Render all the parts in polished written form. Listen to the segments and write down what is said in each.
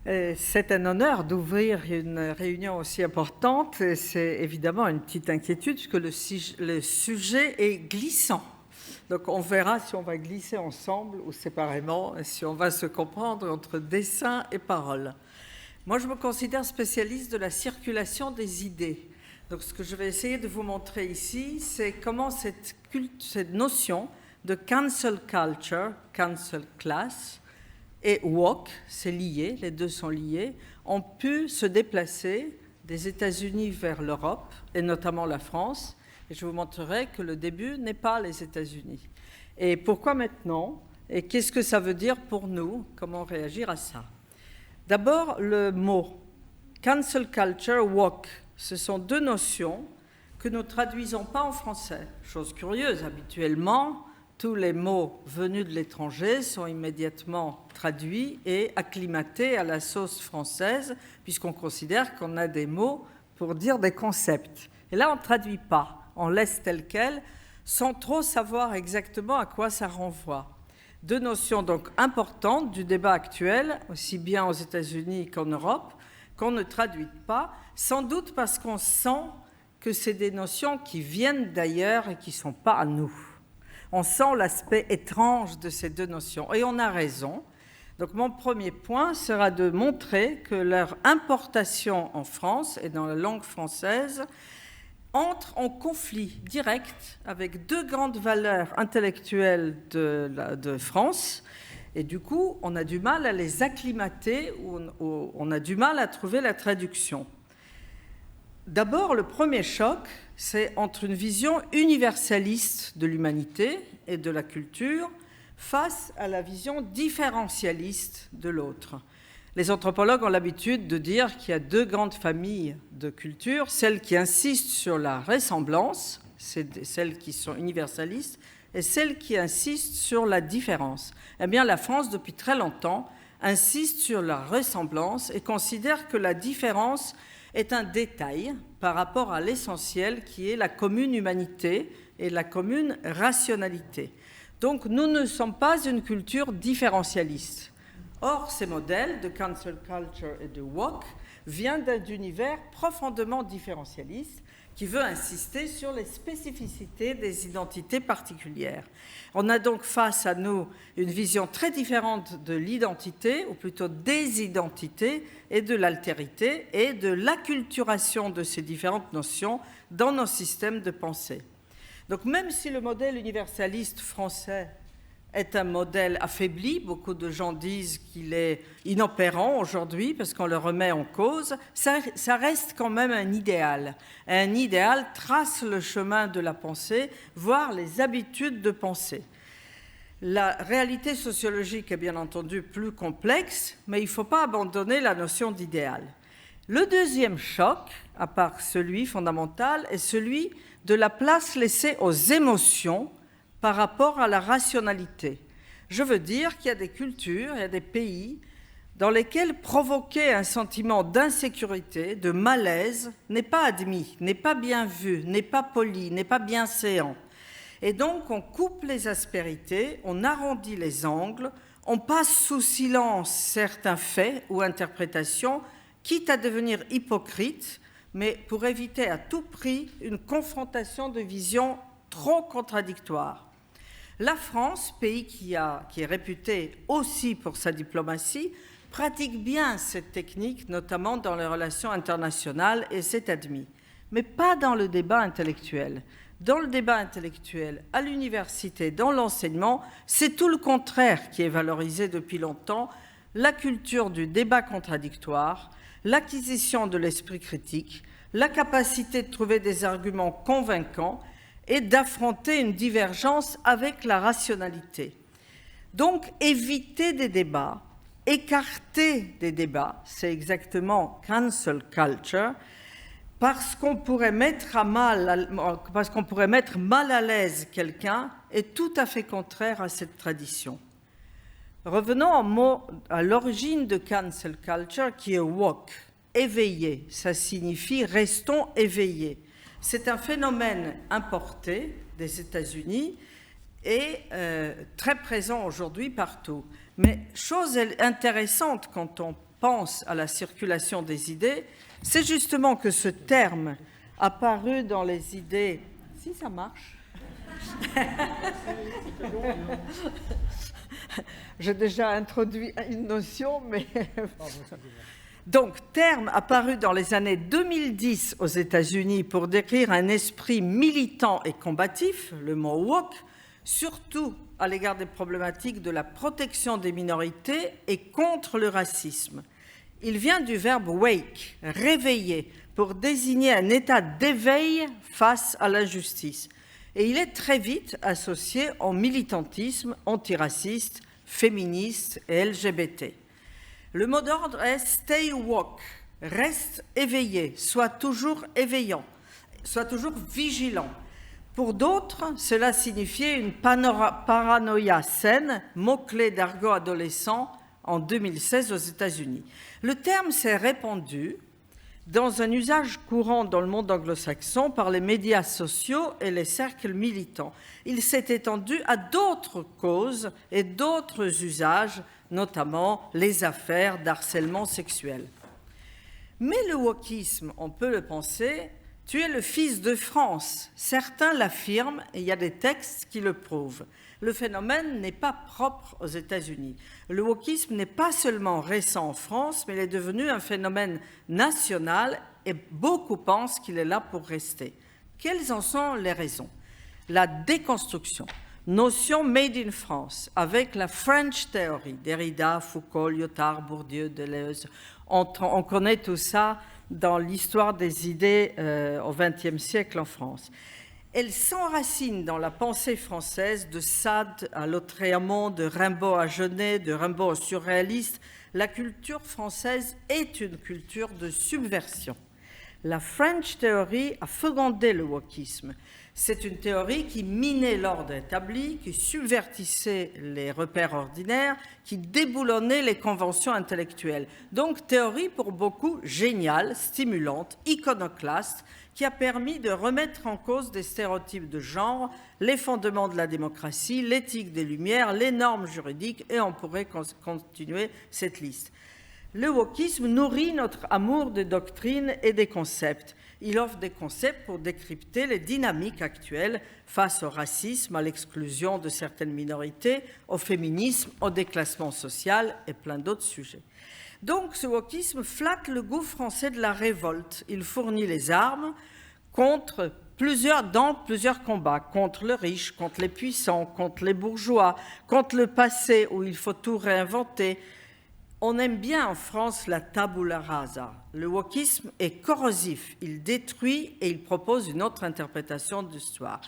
C'est un honneur d'ouvrir une réunion aussi importante. C'est évidemment une petite inquiétude puisque le sujet est glissant. Donc on verra si on va glisser ensemble ou séparément, si on va se comprendre entre dessin et parole. Moi, je me considère spécialiste de la circulation des idées. Donc ce que je vais essayer de vous montrer ici, c'est comment cette notion de cancel culture, cancel class, et woke, c'est lié, les deux sont liés, ont pu se déplacer des États-Unis vers l'Europe, et notamment la France, et je vous montrerai que le début n'est pas les États-Unis. Et pourquoi maintenant? Et qu'est-ce que ça veut dire pour nous? Comment réagir à ça? D'abord, le mot cancel culture, woke, ce sont deux notions que nous ne traduisons pas en français. Chose curieuse, habituellement, tous les mots venus de l'étranger sont immédiatement traduits et acclimatés à la sauce française, puisqu'on considère qu'on a des mots pour dire des concepts. Et là, on ne traduit pas, on laisse tel quel, sans trop savoir exactement à quoi ça renvoie. Deux notions donc importantes du débat actuel, aussi bien aux États-Unis qu'en Europe, qu'on ne traduit pas, sans doute parce qu'on sent que c'est des notions qui viennent d'ailleurs et qui ne sont pas à nous. On sent l'aspect étrange de ces deux notions, et on a raison. Donc mon premier point sera de montrer que leur importation en France et dans la langue française entre en conflit direct avec deux grandes valeurs intellectuelles de France, et du coup on a du mal à les acclimater, ou on a du mal à trouver la traduction. D'abord, le premier choc, c'est entre une vision universaliste de l'humanité et de la culture face à la vision différentialiste de l'autre. Les anthropologues ont l'habitude de dire qu'il y a deux grandes familles de cultures, celles qui insistent sur la ressemblance, c'est celles qui sont universalistes, et celles qui insistent sur la différence. Eh bien, la France, depuis très longtemps, insiste sur la ressemblance et considère que la différence est un détail par rapport à l'essentiel qui est la commune humanité et la commune rationalité. Donc nous ne sommes pas une culture différentialiste. Or, ces modèles de cancel culture et de woke viennent d'un univers profondément différentialiste qui veut insister sur les spécificités des identités particulières. On a donc face à nous une vision très différente de l'identité, ou plutôt des identités, et de l'altérité, et de l'acculturation de ces différentes notions dans nos systèmes de pensée. Donc même si le modèle universaliste français est un modèle affaibli, beaucoup de gens disent qu'il est inopérant aujourd'hui parce qu'on le remet en cause, ça reste quand même un idéal. Un idéal trace le chemin de la pensée, voire les habitudes de pensée. La réalité sociologique est bien entendu plus complexe, mais il ne faut pas abandonner la notion d'idéal. Le deuxième choc, à part celui fondamental, est celui de la place laissée aux émotions par rapport à la rationalité. Je veux dire qu'il y a des cultures, il y a des pays dans lesquels provoquer un sentiment d'insécurité, de malaise, n'est pas admis, n'est pas bien vu, n'est pas poli, n'est pas bienséant. Et donc on coupe les aspérités, on arrondit les angles, on passe sous silence certains faits ou interprétations, quitte à devenir hypocrite, mais pour éviter à tout prix une confrontation de visions trop contradictoires. La France, pays qui est réputé aussi pour sa diplomatie, pratique bien cette technique, notamment dans les relations internationales, et c'est admis. Mais pas dans le débat intellectuel. Dans le débat intellectuel, à l'université, dans l'enseignement, c'est tout le contraire qui est valorisé depuis longtemps, la culture du débat contradictoire, l'acquisition de l'esprit critique, la capacité de trouver des arguments convaincants et d'affronter une divergence avec la rationalité. Donc, éviter des débats, écarter des débats, c'est exactement cancel culture, parce qu'on pourrait mettre mal à l'aise quelqu'un est tout à fait contraire à cette tradition. Revenons à l'origine de cancel culture qui est woke, éveillé, ça signifie restons éveillés. C'est un phénomène importé des États-Unis et très présent aujourd'hui partout. Mais chose intéressante quand on pense à la circulation des idées, c'est justement que ce terme apparu dans les idées... Si ça marche. J'ai déjà introduit une notion, mais... Donc, terme apparu dans les années 2010 aux États-Unis pour décrire un esprit militant et combatif, le mot woke, surtout à l'égard des problématiques de la protection des minorités et contre le racisme. Il vient du verbe wake, réveiller, pour désigner un état d'éveil face à l'injustice. Et il est très vite associé au militantisme antiraciste, féministe et LGBT. Le mot d'ordre est « stay woke », reste éveillé, soit toujours éveillant, soit toujours vigilant. Pour d'autres, cela signifiait une paranoïa saine, mot-clé d'argot adolescent en 2016 aux États-Unis. Le terme s'est répandu dans un usage courant dans le monde anglo-saxon par les médias sociaux et les cercles militants. Il s'est étendu à d'autres causes et d'autres usages, notamment les affaires d'harcèlement sexuel. Mais le wokisme, on peut le penser, tu es le fils de France. Certains l'affirment et il y a des textes qui le prouvent. Le phénomène n'est pas propre aux États-Unis. Le wokisme n'est pas seulement récent en France, mais il est devenu un phénomène national et beaucoup pensent qu'il est là pour rester. Quelles en sont les raisons? La déconstruction, notion made in France, avec la French Theory, Derrida, Foucault, Lyotard, Bourdieu, Deleuze. On connaît tout ça dans l'histoire des idées au XXe siècle en France. Elle s'enracine dans la pensée française de Sade à Lautréamont, de Rimbaud à Genet, de Rimbaud au surréaliste. La culture française est une culture de subversion. La French Theory a fecondé le wokisme. C'est une théorie qui minait l'ordre établi, qui subvertissait les repères ordinaires, qui déboulonnait les conventions intellectuelles. Donc, théorie pour beaucoup géniale, stimulante, iconoclaste, qui a permis de remettre en cause des stéréotypes de genre, les fondements de la démocratie, l'éthique des Lumières, les normes juridiques, et on pourrait continuer cette liste. Le wokisme nourrit notre amour des doctrines et des concepts. Il offre des concepts pour décrypter les dynamiques actuelles face au racisme, à l'exclusion de certaines minorités, au féminisme, au déclassement social et plein d'autres sujets. Donc, ce wokisme flatte le goût français de la révolte. Il fournit les armes dans plusieurs combats, contre le riche, contre les puissants, contre les bourgeois, contre le passé où il faut tout réinventer. On aime bien en France la tabula rasa. Le wokisme est corrosif, il détruit et il propose une autre interprétation de l'histoire.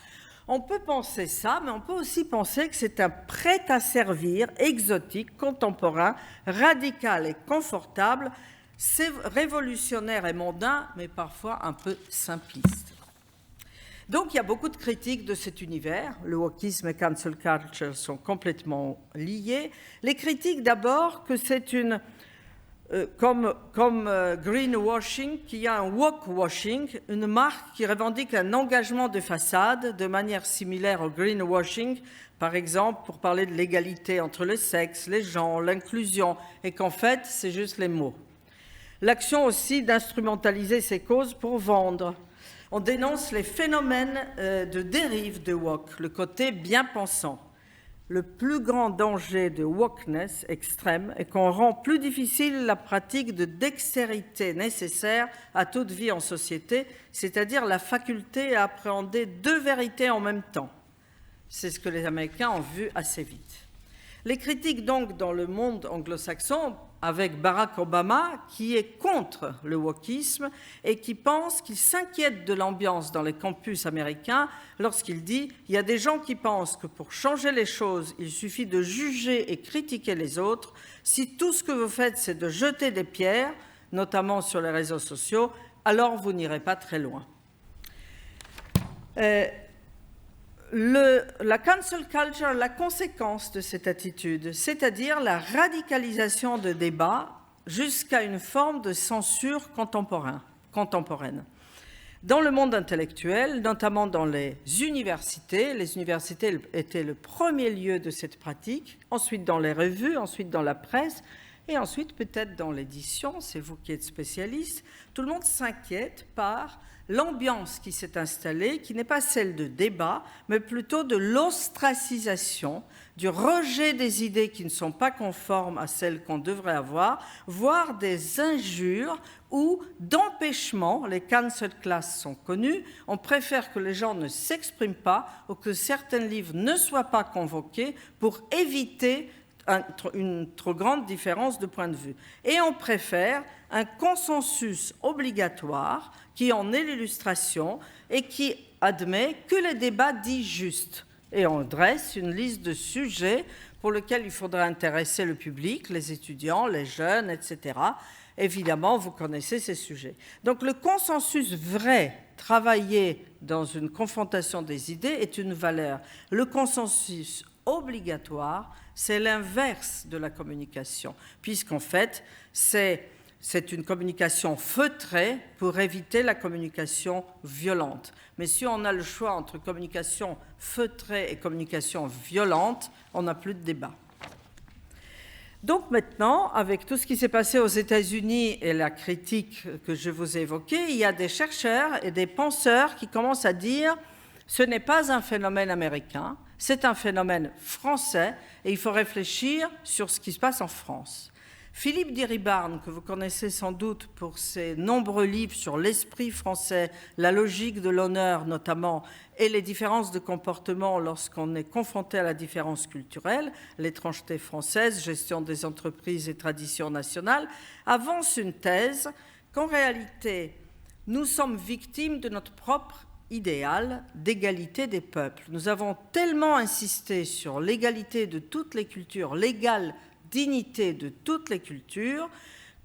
On peut penser ça, mais on peut aussi penser que c'est un prêt-à-servir exotique, contemporain, radical et confortable, c'est révolutionnaire et mondain, mais parfois un peu simpliste. Donc, il y a beaucoup de critiques de cet univers. Le wokisme et cancel culture sont complètement liés. Les critiques, d'abord, que c'est une... comme greenwashing, qu'il y a un woke-washing, une marque qui revendique un engagement de façade de manière similaire au greenwashing, par exemple, pour parler de l'égalité entre les sexes, les genres, l'inclusion, et qu'en fait, c'est juste les mots. L'action aussi d'instrumentaliser ces causes pour vendre. On dénonce les phénomènes de dérive de woke, le côté bien pensant. Le plus grand danger de wokeness extrême est qu'on rend plus difficile la pratique de dextérité nécessaire à toute vie en société, c'est-à-dire la faculté à appréhender deux vérités en même temps. C'est ce que les Américains ont vu assez vite. Les critiques donc dans le monde anglo-saxon, avec Barack Obama, qui est contre le wokisme et qui pense, qu'il s'inquiète de l'ambiance dans les campus américains lorsqu'il dit « Il y a des gens qui pensent que pour changer les choses, il suffit de juger et critiquer les autres. Si tout ce que vous faites, c'est de jeter des pierres, notamment sur les réseaux sociaux, alors vous n'irez pas très loin. » La cancel culture, la conséquence de cette attitude, c'est-à-dire la radicalisation de débats jusqu'à une forme de censure contemporaine. Dans le monde intellectuel, notamment dans les universités étaient le premier lieu de cette pratique, ensuite dans les revues, ensuite dans la presse, Et ensuite, peut-être dans l'édition, c'est vous qui êtes spécialiste, tout le monde s'inquiète par l'ambiance qui s'est installée, qui n'est pas celle de débat, mais plutôt de l'ostracisation, du rejet des idées qui ne sont pas conformes à celles qu'on devrait avoir, voire des injures ou d'empêchement. Les cancel class sont connus. On préfère que les gens ne s'expriment pas ou que certains livres ne soient pas convoqués pour éviter une trop grande différence de point de vue. Et on préfère un consensus obligatoire qui en est l'illustration et qui admet que les débats disent juste. Et on dresse une liste de sujets pour lesquels il faudra intéresser le public, les étudiants, les jeunes, etc. Évidemment, vous connaissez ces sujets. Donc le consensus vrai, travaillé dans une confrontation des idées, est une valeur. Le consensus obligatoire, c'est l'inverse de la communication, puisqu'en fait, c'est une communication feutrée pour éviter la communication violente. Mais si on a le choix entre communication feutrée et communication violente, on n'a plus de débat. Donc maintenant, avec tout ce qui s'est passé aux États-Unis et la critique que je vous ai évoquée, il y a des chercheurs et des penseurs qui commencent à dire « ce n'est pas un phénomène américain, c'est un phénomène français et il faut réfléchir sur ce qui se passe en France ». Philippe Diribarne, que vous connaissez sans doute pour ses nombreux livres sur l'esprit français, la logique de l'honneur notamment, et les différences de comportement lorsqu'on est confronté à la différence culturelle, l'étrangeté française, gestion des entreprises et traditions nationales, avance une thèse qu'en réalité, nous sommes victimes de notre propre idéal d'égalité des peuples. Nous avons tellement insisté sur l'égalité de toutes les cultures, l'égale dignité de toutes les cultures,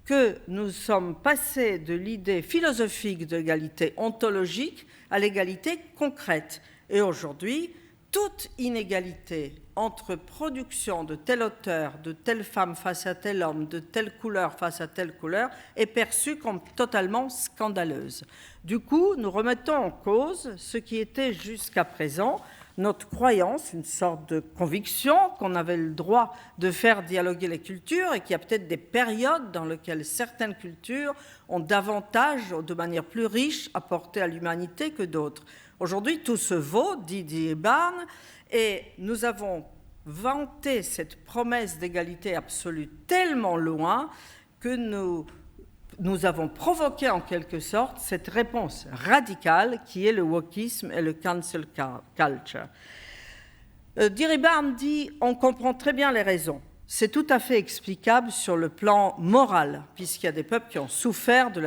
que nous sommes passés de l'idée philosophique de l'égalité ontologique à l'égalité concrète. Et aujourd'hui, toute inégalité entre production de tel auteur, de telle femme face à tel homme, de telle couleur face à telle couleur, est perçue comme totalement scandaleuse. Du coup, nous remettons en cause ce qui était jusqu'à présent notre croyance, une sorte de conviction qu'on avait le droit de faire dialoguer les cultures et qu'il y a peut-être des périodes dans lesquelles certaines cultures ont davantage, de manière plus riche, apporté à l'humanité que d'autres. Aujourd'hui, tout se vaut, dit Diribarne, et nous avons vanté cette promesse d'égalité absolue tellement loin que nous avons provoqué en quelque sorte cette réponse radicale qui est le wokisme et le cancel culture. Diribarne dit « on comprend très bien les raisons. C'est tout à fait explicable sur le plan moral, puisqu'il y a des peuples qui ont souffert de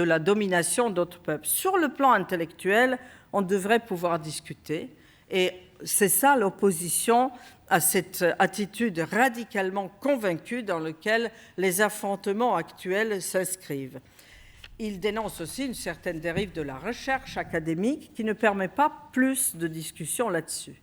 la domination d'autres peuples. Sur le plan intellectuel, on devrait pouvoir discuter, et c'est ça l'opposition à cette attitude radicalement convaincue dans laquelle les affrontements actuels s'inscrivent. Il dénonce aussi une certaine dérive de la recherche académique qui ne permet pas plus de discussion là-dessus.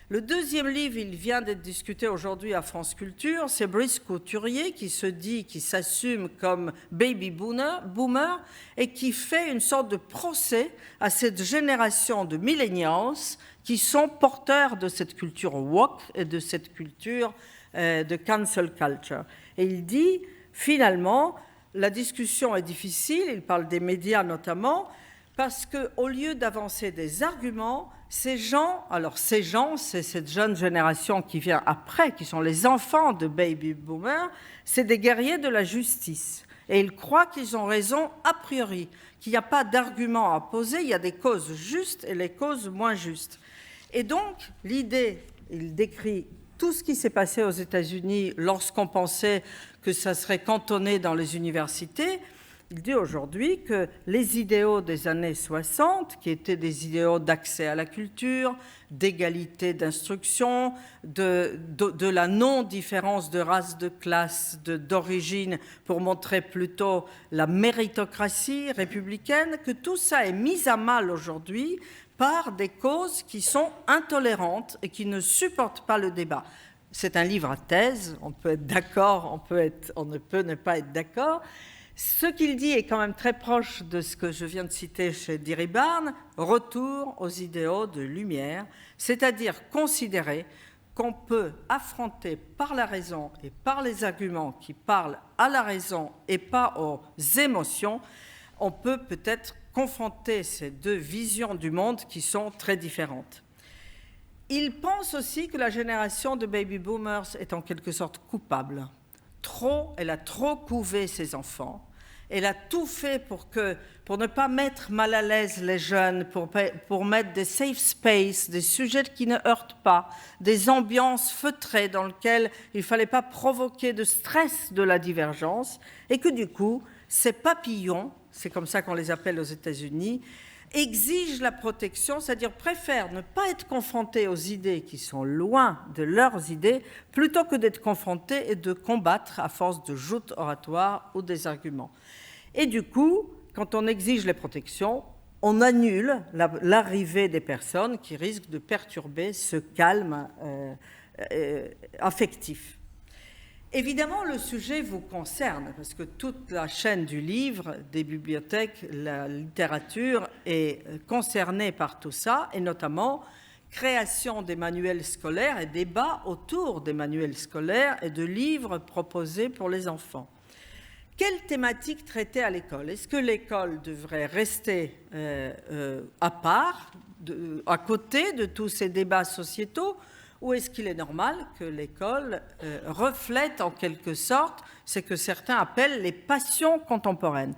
Le deuxième livre, il vient d'être discuté aujourd'hui à France Culture, c'est Brice Couturier qui s'assume comme baby boomer et qui fait une sorte de procès à cette génération de millennials qui sont porteurs de cette culture woke et de cette culture de cancel culture. Et il dit, finalement, la discussion est difficile, il parle des médias notamment, parce qu'au lieu d'avancer des arguments, ces gens, c'est cette jeune génération qui vient après, qui sont les enfants de baby boomers, c'est des guerriers de la justice. Et ils croient qu'ils ont raison a priori, qu'il n'y a pas d'arguments à poser, il y a des causes justes et les causes moins justes. Et donc, l'idée, il décrit tout ce qui s'est passé aux États-Unis lorsqu'on pensait que ça serait cantonné dans les universités. Il dit aujourd'hui que les idéaux des années 60, qui étaient des idéaux d'accès à la culture, d'égalité d'instruction, de la non-différence de race, de classe, d'origine, pour montrer plutôt la méritocratie républicaine, que tout ça est mis à mal aujourd'hui par des causes qui sont intolérantes et qui ne supportent pas le débat. C'est un livre à thèse, on peut être d'accord, on ne peut ne pas être d'accord. Ce qu'il dit est quand même très proche de ce que je viens de citer chez Diribarne, retour aux idéaux de lumière, c'est-à-dire considérer qu'on peut affronter par la raison et par les arguments qui parlent à la raison et pas aux émotions, on peut peut-être confronter ces deux visions du monde qui sont très différentes. Il pense aussi que la génération de baby boomers est en quelque sorte coupable. Elle a trop couvé ses enfants. Elle a tout fait pour ne pas mettre mal à l'aise les jeunes, pour mettre des safe spaces, des sujets qui ne heurtent pas, des ambiances feutrées dans lesquelles il ne fallait pas provoquer de stress de la divergence, et que du coup, ces papillons, c'est comme ça qu'on les appelle aux États-Unis, exigent la protection, c'est-à-dire préfèrent ne pas être confrontés aux idées qui sont loin de leurs idées, plutôt que d'être confrontés et de combattre à force de joutes oratoires ou des arguments. Et du coup, quand on exige les protections, on annule l'arrivée des personnes qui risquent de perturber ce calme affectif. Évidemment, le sujet vous concerne, parce que toute la chaîne du livre, des bibliothèques, la littérature est concernée par tout ça, et notamment création des manuels scolaires et débat autour des manuels scolaires et de livres proposés pour les enfants. Quelle thématique traiter à l'école? Est-ce que l'école devrait rester à part, à côté de tous ces débats sociétaux, ou est-ce qu'il est normal que l'école reflète en quelque sorte ce que certains appellent les passions contemporaines?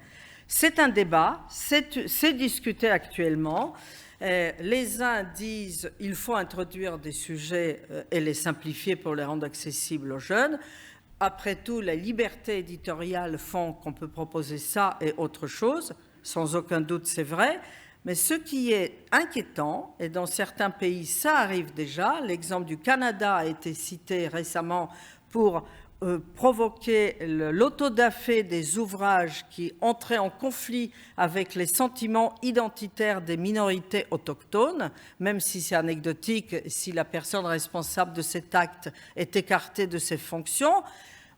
C'est un débat, c'est discuté actuellement. Les uns disent qu'il faut introduire des sujets et les simplifier pour les rendre accessibles aux jeunes. Après tout, la liberté éditoriale font qu'on peut proposer ça et autre chose. Sans aucun doute, c'est vrai. Mais ce qui est inquiétant, et dans certains pays, ça arrive déjà, l'exemple du Canada a été cité récemment pour provoquer l'autodafé des ouvrages qui entraient en conflit avec les sentiments identitaires des minorités autochtones, même si c'est anecdotique, si la personne responsable de cet acte est écartée de ses fonctions.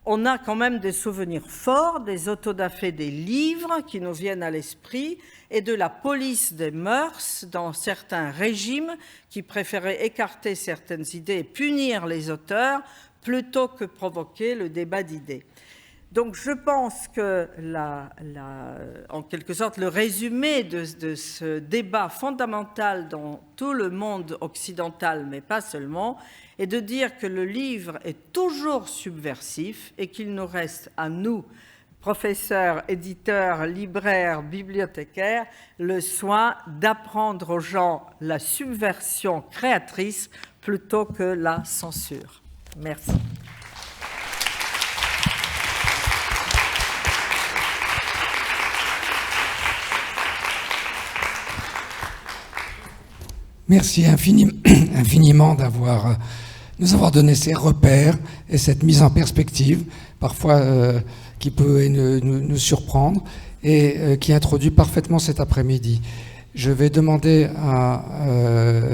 On a quand même des souvenirs forts des autodafés des livres qui nous viennent à l'esprit et de la police des mœurs dans certains régimes qui préféraient écarter certaines idées et punir les auteurs plutôt que provoquer le débat d'idées. Donc je pense que, en quelque sorte, le résumé de ce débat fondamental dans tout le monde occidental, mais pas seulement, est de dire que le livre est toujours subversif et qu'il nous reste à nous, professeurs, éditeurs, libraires, bibliothécaires, le soin d'apprendre aux gens la subversion créatrice plutôt que la censure. Merci. Merci infiniment d'avoir nous avoir donné ces repères et cette mise en perspective, parfois qui peut nous surprendre et qui introduit parfaitement cet après-midi. Je vais demander à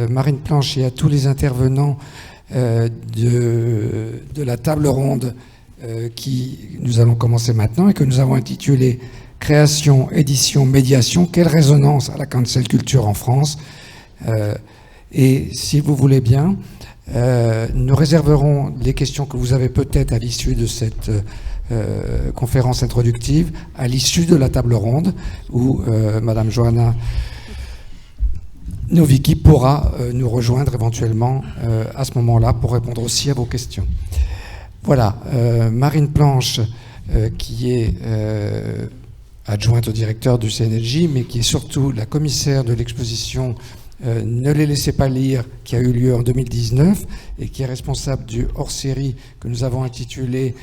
Marine Planche et à tous les intervenants de la table ronde qui nous allons commencer maintenant et que nous avons intitulée « Création, édition, médiation, quelle résonance à la cancel culture en France ?» Et si vous voulez bien, nous réserverons les questions que vous avez peut-être à l'issue de cette conférence introductive, à l'issue de la table ronde, où Madame Johanna Nowicki pourra nous rejoindre éventuellement à ce moment-là pour répondre aussi à vos questions. Voilà, Marine Planche, qui est adjointe au directeur du CNLJ, mais qui est surtout la commissaire de l'exposition Ne les laissez pas lire, qui a eu lieu en 2019 et qui est responsable du hors-série que nous avons intitulé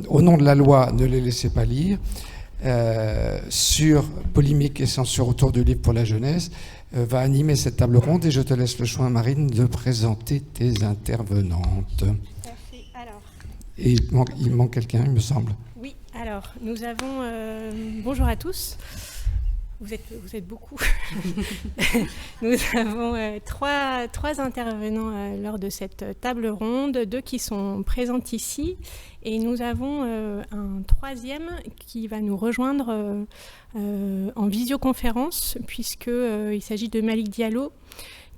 Au nom de la loi, ne les laissez pas lire, sur polémique et censure autour du livre pour la jeunesse, va animer cette table ronde et je te laisse le choix, Marine, de présenter tes intervenantes. Merci. Alors. Et il manque quelqu'un, il me semble. Oui, alors nous avons... bonjour à tous. Vous êtes beaucoup. Nous avons trois intervenants lors de cette table ronde, 2 qui sont présents ici, et nous avons un 3e qui va nous rejoindre en visioconférence, puisqu'il s'agit de Malik Diallo,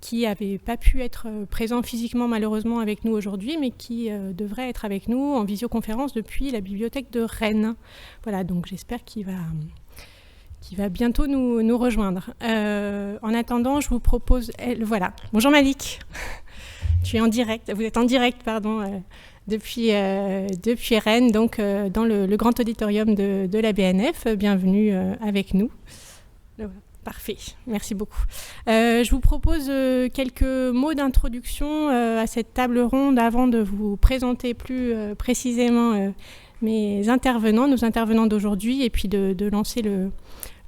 qui n'avait pas pu être présent physiquement malheureusement avec nous aujourd'hui, mais qui devrait être avec nous en visioconférence depuis la bibliothèque de Rennes. Voilà, donc j'espère qu'il va bientôt nous rejoindre. En attendant, je vous propose... Voilà. Bonjour Malik. Vous êtes en direct, depuis Rennes, donc dans le grand auditorium de la BNF. Bienvenue avec nous. Parfait, merci beaucoup. Je vous propose quelques mots d'introduction à cette table ronde avant de vous présenter plus précisément nos intervenants d'aujourd'hui, et puis de lancer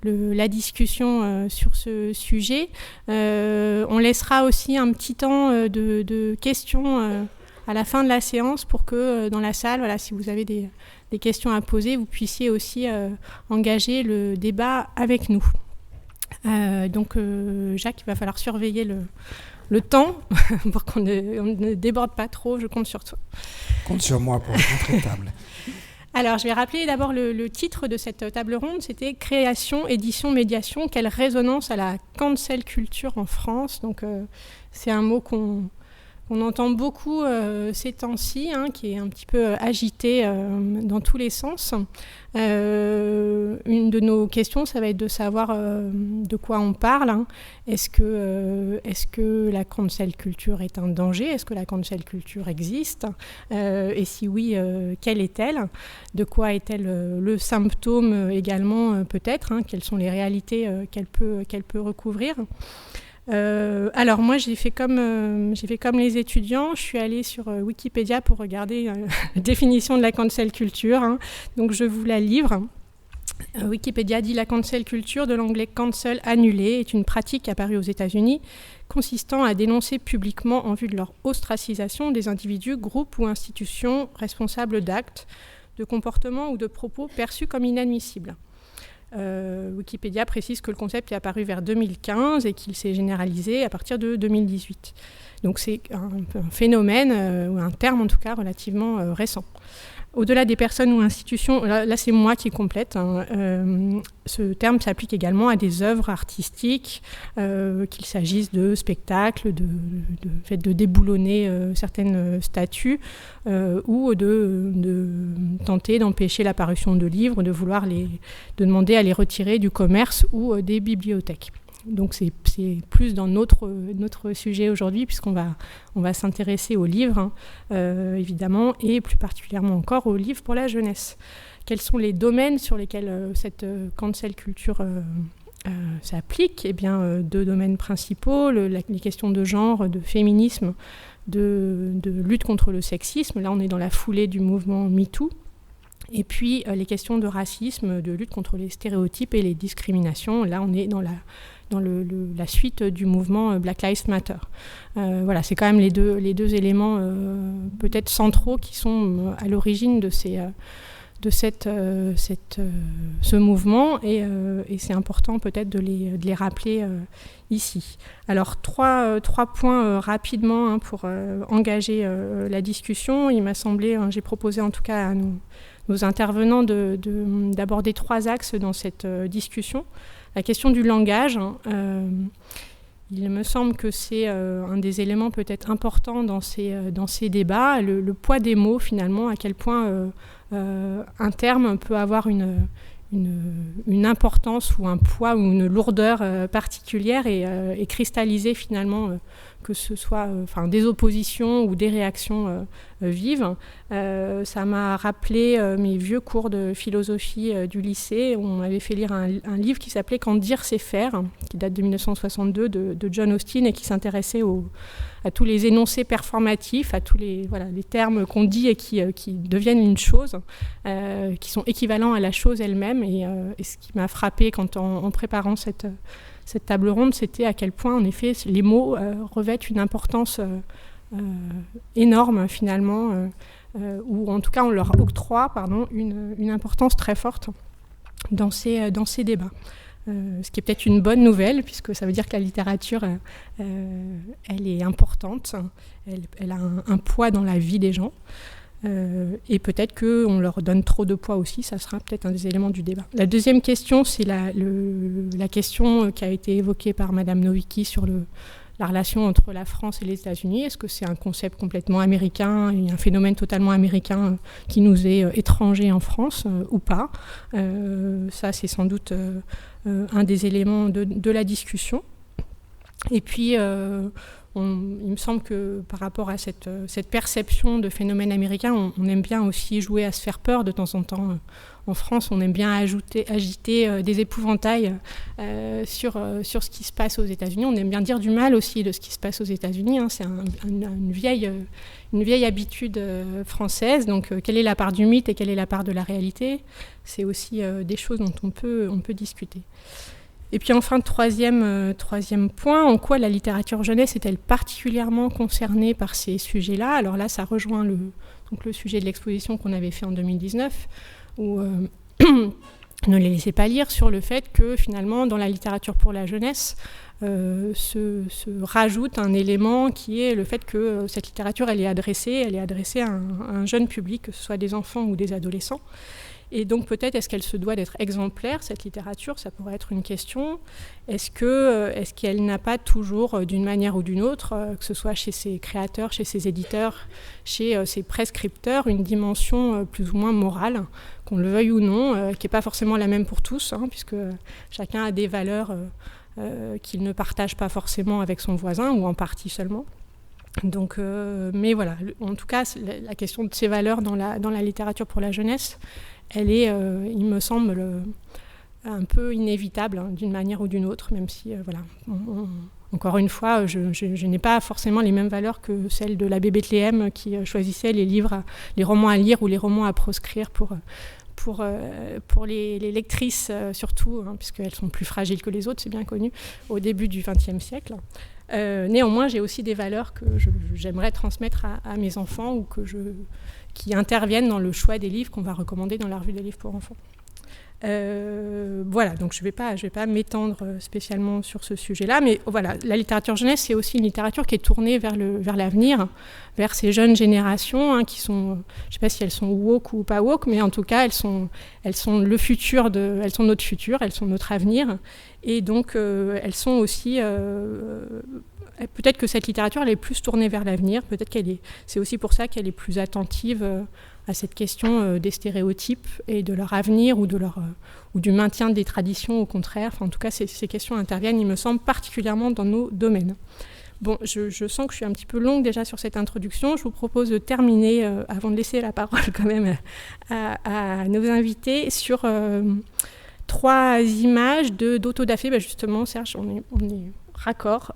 la discussion sur ce sujet. On laissera aussi un petit temps de questions à la fin de la séance pour que dans la salle, voilà, si vous avez des questions à poser, vous puissiez aussi engager le débat avec nous. Donc Jacques, il va falloir surveiller le temps pour qu'on ne déborde pas trop. Je compte sur toi. Compte sur moi pour rentrer table. Alors, je vais rappeler d'abord le titre de cette table ronde. C'était « Création, édition, médiation. Quelle résonance à la cancel culture en France ?» Donc, c'est un mot qu'on entend beaucoup ces temps-ci, qui est un petit peu agité dans tous les sens. Une de nos questions, ça va être de savoir de quoi on parle. Est-ce que la cancel culture est un danger ? Est-ce que la cancel culture existe ? Et si oui, quelle est-elle ? De quoi est-elle le symptôme également peut-être ? Quelles sont les réalités qu'elle peut recouvrir ? Alors moi j'ai fait comme les étudiants, je suis allée sur Wikipédia pour regarder la définition de la cancel culture, donc je vous la livre. Wikipédia dit: la cancel culture, de l'anglais cancel, annulé, est une pratique apparue aux États-Unis consistant à dénoncer publiquement en vue de leur ostracisation des individus, groupes ou institutions responsables d'actes, de comportements ou de propos perçus comme inadmissibles. Wikipédia précise que le concept est apparu vers 2015 et qu'il s'est généralisé à partir de 2018. Donc c'est un phénomène, ou un terme en tout cas, relativement récent. Au-delà des personnes ou institutions, là c'est moi qui complète, ce terme s'applique également à des œuvres artistiques, qu'il s'agisse de spectacles, de fait de déboulonner certaines statues, ou de tenter d'empêcher l'apparition de livres, de demander à les retirer du commerce ou des bibliothèques. Donc c'est plus dans notre sujet aujourd'hui, puisqu'on va s'intéresser aux livres, évidemment, et plus particulièrement encore aux livres pour la jeunesse. Quels sont les domaines sur lesquels cette cancel culture s'applique ? Eh bien, 2 domaines principaux, les questions de genre, de féminisme, de lutte contre le sexisme. Là, on est dans la foulée du mouvement MeToo. Et puis, les questions de racisme, de lutte contre les stéréotypes et les discriminations. Là, on est dans la suite du mouvement Black Lives Matter. Voilà, c'est quand même les deux éléments peut-être centraux qui sont à l'origine de ce mouvement, et c'est important peut-être de les rappeler ici. Alors, trois points rapidement pour engager la discussion. Il m'a semblé, j'ai proposé en tout cas à nos intervenants d'aborder 3 axes dans cette discussion. La question du langage, il me semble que c'est un des éléments peut-être importants dans ces débats, le poids des mots finalement, à quel point un terme peut avoir une importance ou un poids ou une lourdeur particulière et cristalliser finalement que ce soit des oppositions ou des réactions vives. Ça m'a rappelé mes vieux cours de philosophie du lycée, où on m'avait fait lire un livre qui s'appelait « Quand dire c'est faire », qui date de 1962 de John Austin, et qui s'intéressait à tous les énoncés performatifs, à tous les termes qu'on dit et qui deviennent une chose, qui sont équivalents à la chose elle-même. Et ce qui m'a frappé en préparant cette table ronde, c'était à quel point, en effet, les mots revêtent une importance énorme, finalement, ou en tout cas, on leur octroie une importance très forte dans ces débats. Ce qui est peut-être une bonne nouvelle, puisque ça veut dire que la littérature, elle est importante, elle a un poids dans la vie des gens, et peut-être qu'on leur donne trop de poids aussi, ça sera peut-être un des éléments du débat. La deuxième question, c'est la question qui a été évoquée par Madame Nowicki sur la relation entre la France et les États-Unis. Est-ce que c'est un concept complètement américain, et un phénomène totalement américain qui nous est étranger en France ou pas? Ça, c'est sans doute un des éléments de la discussion. Et puis, il me semble que par rapport à cette perception de phénomène américain, on aime bien aussi jouer à se faire peur de temps en temps. En France, on aime bien agiter des épouvantails sur ce qui se passe aux États-Unis. On aime bien dire du mal aussi de ce qui se passe aux États-Unis. Hein. C'est une vieille habitude française. Donc, quelle est la part du mythe et quelle est la part de la réalité? C'est aussi des choses dont on peut discuter. Et puis enfin, troisième point, en quoi la littérature jeunesse est-elle particulièrement concernée par ces sujets-là? Alors là, ça rejoint le sujet de l'exposition qu'on avait fait en 2019, où ne les laissez pas lire, sur le fait que finalement, dans la littérature pour la jeunesse, se rajoute un élément qui est le fait que cette littérature, elle est adressée à un jeune public, que ce soit des enfants ou des adolescents. Et donc peut-être, est-ce qu'elle se doit d'être exemplaire, cette littérature? Ça pourrait être une question. Est-ce qu'elle n'a pas toujours, d'une manière ou d'une autre, que ce soit chez ses créateurs, chez ses éditeurs, chez ses prescripteurs, une dimension plus ou moins morale, qu'on le veuille ou non, qui n'est pas forcément la même pour tous, hein, puisque chacun a des valeurs qu'il ne partage pas forcément avec son voisin, ou en partie seulement. Donc, mais voilà, en tout cas, la question de ces valeurs dans la littérature pour la jeunesse, elle est, il me semble, un peu inévitable, hein, d'une manière ou d'une autre, même si, voilà, encore une fois, je n'ai pas forcément les mêmes valeurs que celles de l'abbé Bethléem, qui choisissait les romans à lire ou les romans à proscrire pour les lectrices, surtout, hein, puisqu'elles sont plus fragiles que les autres, c'est bien connu, au début du XXe siècle. Néanmoins, j'ai aussi des valeurs que j'aimerais transmettre à mes enfants, ou qui interviennent dans le choix des livres qu'on va recommander dans la revue des livres pour enfants. Voilà, donc je vais pas m'étendre spécialement sur ce sujet-là, mais voilà, la littérature jeunesse, c'est aussi une littérature qui est tournée vers l'avenir, vers ces jeunes générations, hein, qui sont, je ne sais pas si elles sont woke ou pas woke, mais en tout cas, elles sont le futur elles sont notre futur, elles sont notre avenir, et donc elles sont aussi peut-être que cette littérature, elle est plus tournée vers l'avenir, peut-être c'est aussi pour ça qu'elle est plus attentive à cette question des stéréotypes et de leur avenir, ou du maintien des traditions, au contraire. Enfin, en tout cas, ces questions interviennent, il me semble, particulièrement dans nos domaines. Bon, je sens que je suis un petit peu longue déjà sur cette introduction. Je vous propose de terminer, avant de laisser la parole quand même à nos invités, sur 3 images d'autodafé. Ben justement, Serge, on est raccord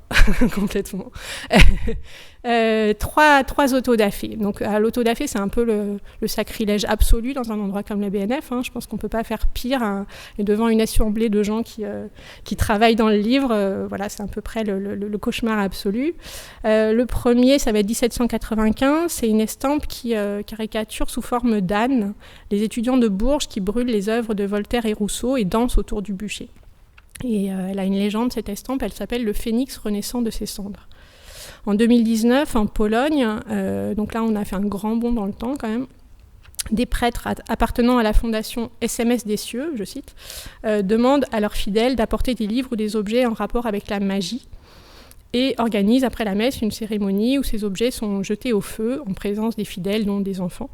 complètement. 3 autodafés. Donc l'autodafé, c'est un peu le sacrilège absolu dans un endroit comme la BNF. Hein. Je pense qu'on ne peut pas faire pire, hein, et devant une assemblée de gens qui travaillent dans le livre. Voilà, c'est à peu près le cauchemar absolu. Le premier, ça va être 1795. C'est une estampe qui caricature sous forme d'âne les étudiants de Bourges qui brûlent les œuvres de Voltaire et Rousseau et dansent autour du bûcher. Et elle a une légende, cette estampe, elle s'appelle le phénix renaissant de ses cendres. En 2019, en Pologne, donc là on a fait un grand bond dans le temps quand même, des prêtres appartenant à la fondation SMS des cieux, je cite, demandent à leurs fidèles d'apporter des livres ou des objets en rapport avec la magie, et organisent après la messe une cérémonie où ces objets sont jetés au feu en présence des fidèles, dont des enfants.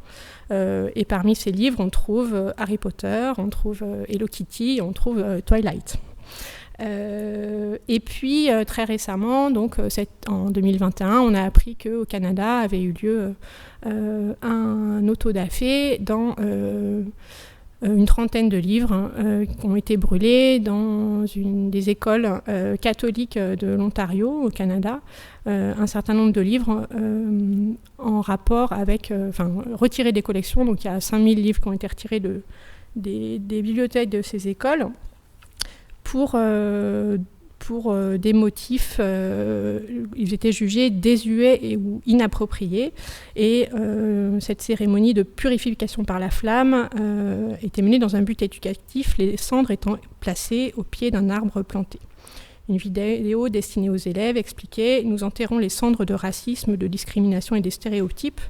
Et parmi ces livres, on trouve Harry Potter, on trouve Hello Kitty, on trouve Twilight. Et puis très récemment, donc en 2021, on a appris qu'au Canada avait eu lieu un autodafé dans une trentaine de livres qui ont été brûlés dans une des écoles catholiques de l'Ontario au Canada. Un certain nombre de livres en rapport avec, retirés des collections. Donc il y a 5000 livres qui ont été retirés des bibliothèques de ces écoles pour des motifs, ils étaient jugés désuets ou inappropriés. Et cette cérémonie de purification par la flamme était menée dans un but éducatif, les cendres étant placées au pied d'un arbre planté. Une vidéo destinée aux élèves expliquait « Nous enterrons les cendres de racisme, de discrimination et des stéréotypes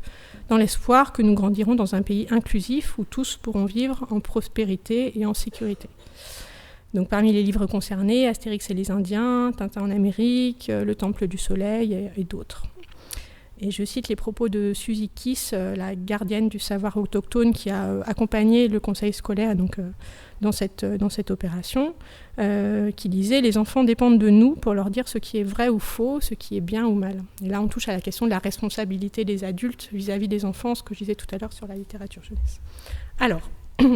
dans l'espoir que nous grandirons dans un pays inclusif où tous pourront vivre en prospérité et en sécurité. » Donc parmi les livres concernés, Astérix et les Indiens, Tintin en Amérique, Le Temple du Soleil et d'autres. Et je cite les propos de Suzy Kiss, la gardienne du savoir autochtone qui a accompagné le conseil scolaire dans cette opération, qui disait « Les enfants dépendent de nous pour leur dire ce qui est vrai ou faux, ce qui est bien ou mal ». Et là, on touche à la question de la responsabilité des adultes vis-à-vis des enfants, ce que je disais tout à l'heure sur la littérature jeunesse. Alors,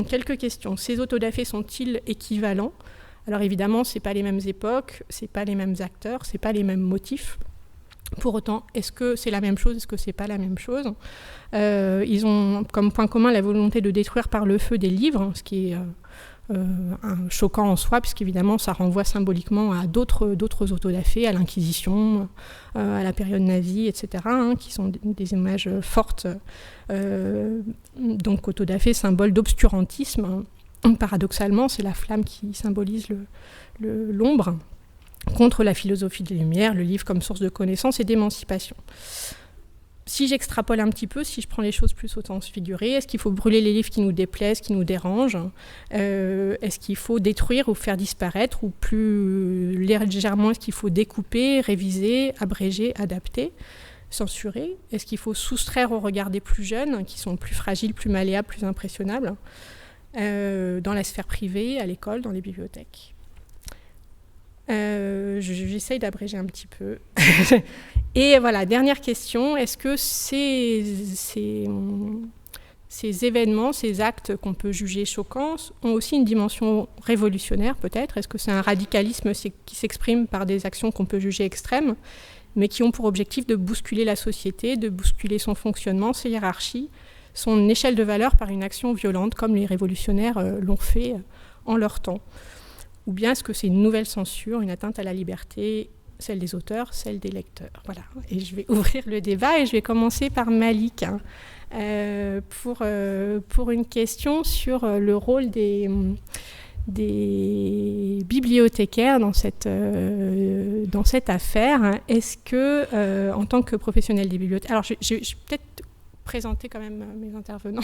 quelques questions. Ces autodafés sont-ils équivalents ? Alors évidemment, ce n'est pas les mêmes époques, ce n'est pas les mêmes acteurs, ce n'est pas les mêmes motifs. Pour autant, est-ce que c'est la même chose ? Est-ce que ce n'est pas la même chose ? Ils ont comme point commun la volonté de détruire par le feu des livres, ce qui est choquant en soi, puisqu'évidemment, ça renvoie symboliquement à d'autres autodafés, à l'Inquisition, à la période nazie, etc., qui sont des images fortes. Donc, autodafé, symbole d'obscurantisme. Paradoxalement, c'est la flamme qui symbolise l'ombre, contre la philosophie des Lumières, le livre comme source de connaissance et d'émancipation. Si j'extrapole un petit peu, si je prends les choses plus au sens figuré, est-ce qu'il faut brûler les livres qui nous déplaisent, qui nous dérangent ? Est-ce qu'il faut détruire ou faire disparaître ? Ou plus légèrement, est-ce qu'il faut découper, réviser, abréger, adapter, censurer ? Est-ce qu'il faut soustraire au regard des plus jeunes, qui sont plus fragiles, plus malléables, plus impressionnables, dans la sphère privée, à l'école, dans les bibliothèques ? J'essaye d'abréger un petit peu. Et voilà, dernière question, est-ce que ces événements, ces actes qu'on peut juger choquants, ont aussi une dimension révolutionnaire peut-être ? Est-ce que c'est un radicalisme qui s'exprime par des actions qu'on peut juger extrêmes, mais qui ont pour objectif de bousculer la société, de bousculer son fonctionnement, ses hiérarchies, son échelle de valeur par une action violente, comme les révolutionnaires l'ont fait en leur temps ? Ou bien est-ce que c'est une nouvelle censure, une atteinte à la liberté, celle des auteurs, celle des lecteurs ? Voilà. Et je vais ouvrir le débat et je vais commencer par Malik pour une question sur le rôle des bibliothécaires dans cette affaire. Est-ce que, en tant que professionnel des bibliothèques... Alors, je vais peut-être présenter quand même mes intervenants.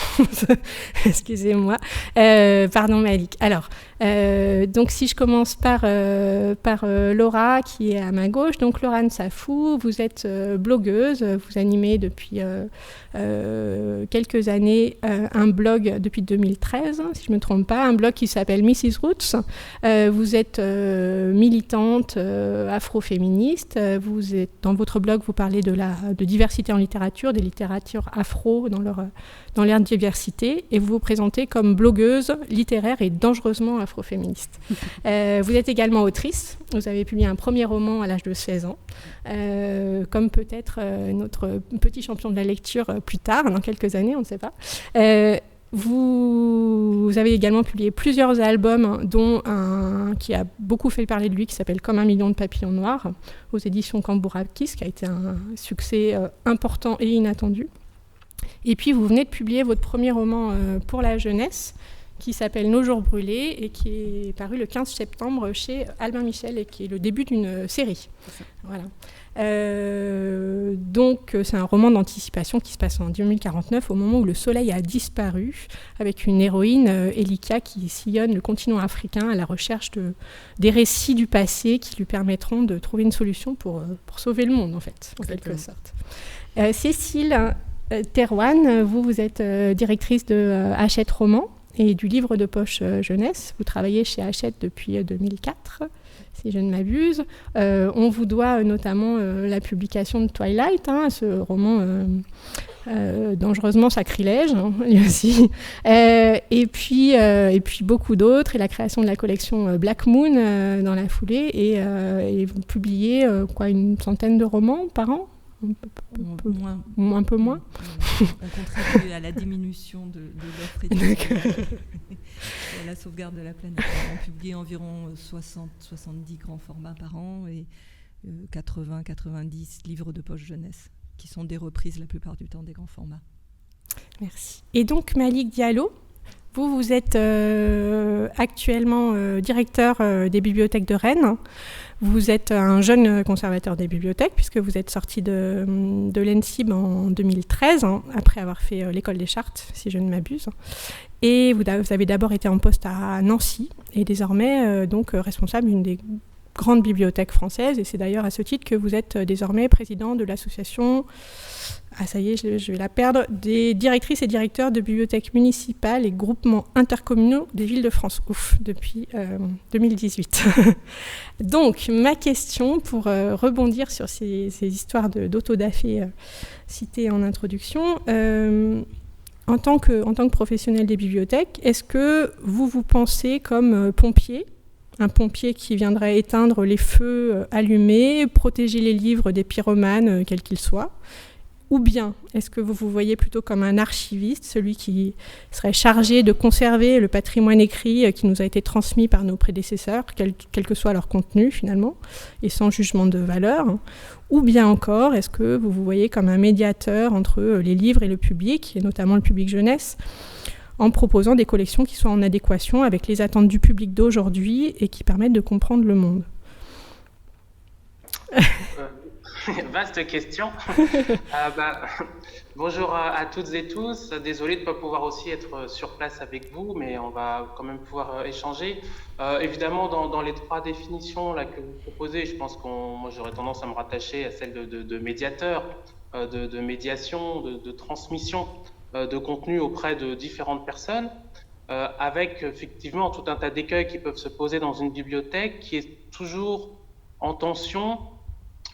Excusez-moi. Pardon, Malik. Alors, donc si je commence par Laura, qui est à ma gauche. Donc, Laura Nsafou, vous êtes blogueuse. Vous animez depuis quelques années un blog depuis 2013, si je ne me trompe pas, un blog qui s'appelle Mrs. Roots. Vous êtes militante afroféministe. Dans votre blog, vous parlez de diversité en littérature, des littératures afro dans leur diversité, et vous vous présentez comme blogueuse littéraire et dangereusement afroféministe. Vous êtes également autrice. Vous avez publié un premier roman à l'âge de 16 ans, comme peut-être notre petit champion de la lecture plus tard, dans quelques années, on ne sait pas. Vous avez également publié plusieurs albums, dont un qui a beaucoup fait parler de lui, qui s'appelle « Comme un million de papillons noirs » aux éditions Cambourakis, qui a été un succès important et inattendu. Et puis, vous venez de publier votre premier roman pour la jeunesse, qui s'appelle « Nos jours brûlés » et qui est paru le 15 septembre chez Albin Michel et qui est le début d'une série. Voilà. Donc, c'est un roman d'anticipation qui se passe en 2049, au moment où le soleil a disparu, avec une héroïne, Elika, qui sillonne le continent africain à la recherche des récits du passé qui lui permettront de trouver une solution pour sauver le monde, en fait, en quelque sorte. Cécile Thérouane, vous êtes directrice de Hachette Roman et du livre de poche jeunesse. Vous travaillez chez Hachette depuis 2004, si je ne m'abuse. On vous doit notamment la publication de Twilight, ce roman dangereusement sacrilège, lui aussi. Et puis beaucoup d'autres, et la création de la collection Black Moon dans la foulée. Et vous publiez une centaine de romans par an ? Un peu moins. On contribue à la diminution de l'offre et à la sauvegarde de la planète. On publie environ 60-70 grands formats par an et 80-90 livres de poche jeunesse, qui sont des reprises la plupart du temps des grands formats. Merci. Et donc Malik Diallo, vous êtes actuellement directeur des bibliothèques de Rennes. Vous êtes un jeune conservateur des bibliothèques, puisque vous êtes sorti de l'ENSIB en 2013, après avoir fait l'école des chartes, si je ne m'abuse. Et vous avez d'abord été en poste à Nancy, et désormais donc responsable d'une des grandes bibliothèques françaises. Et c'est d'ailleurs à ce titre que vous êtes désormais président de l'association... Ah ça y est, je vais la perdre, des directrices et directeurs de bibliothèques municipales et groupements intercommunaux des villes de France, depuis 2018. Donc, ma question, pour rebondir sur ces histoires d'autodafé citées en introduction, en tant que professionnel des bibliothèques, est-ce que vous pensez comme pompier, un pompier qui viendrait éteindre les feux allumés, protéger les livres des pyromanes, quels qu'ils soient ? Ou bien, est-ce que vous vous voyez plutôt comme un archiviste, celui qui serait chargé de conserver le patrimoine écrit qui nous a été transmis par nos prédécesseurs, quel que soit leur contenu finalement, et sans jugement de valeur ? Ou bien encore, est-ce que vous vous voyez comme un médiateur entre les livres et le public, et notamment le public jeunesse, en proposant des collections qui soient en adéquation avec les attentes du public d'aujourd'hui et qui permettent de comprendre le monde ? Vaste question. Bonjour à toutes et tous. Désolé de ne pas pouvoir aussi être sur place avec vous, mais on va quand même pouvoir échanger. Évidemment, dans les trois définitions là, que vous proposez, je pense moi j'aurais tendance à me rattacher à celle de médiateur, de médiation, de transmission de contenu auprès de différentes personnes, avec effectivement tout un tas d'écueils qui peuvent se poser dans une bibliothèque qui est toujours en tension,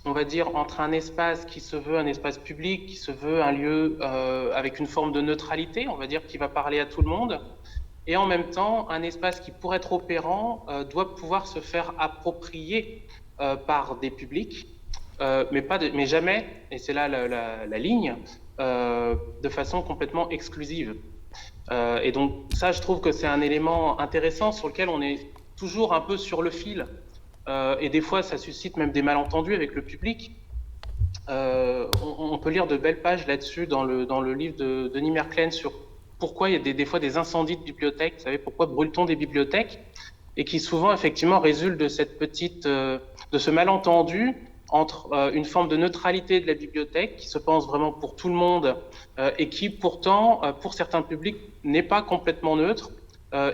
on va dire, entre un espace qui se veut un espace public, qui se veut un lieu avec une forme de neutralité, on va dire, qui va parler à tout le monde, et en même temps, un espace qui, pour être opérant, doit pouvoir se faire approprier par des publics, mais jamais, et c'est là la ligne, de façon complètement exclusive. Et donc ça, je trouve que c'est un élément intéressant sur lequel on est toujours un peu sur le fil. Et des fois, ça suscite même des malentendus avec le public. On peut lire de belles pages là-dessus dans le livre de Denis Merklén sur pourquoi il y a des fois des incendies de bibliothèques. Vous savez, pourquoi brûle-t-on des bibliothèques ? Et qui souvent, effectivement, résultent de de ce malentendu entre une forme de neutralité de la bibliothèque qui se pense vraiment pour tout le monde et qui, pourtant, pour certains publics, n'est pas complètement neutre.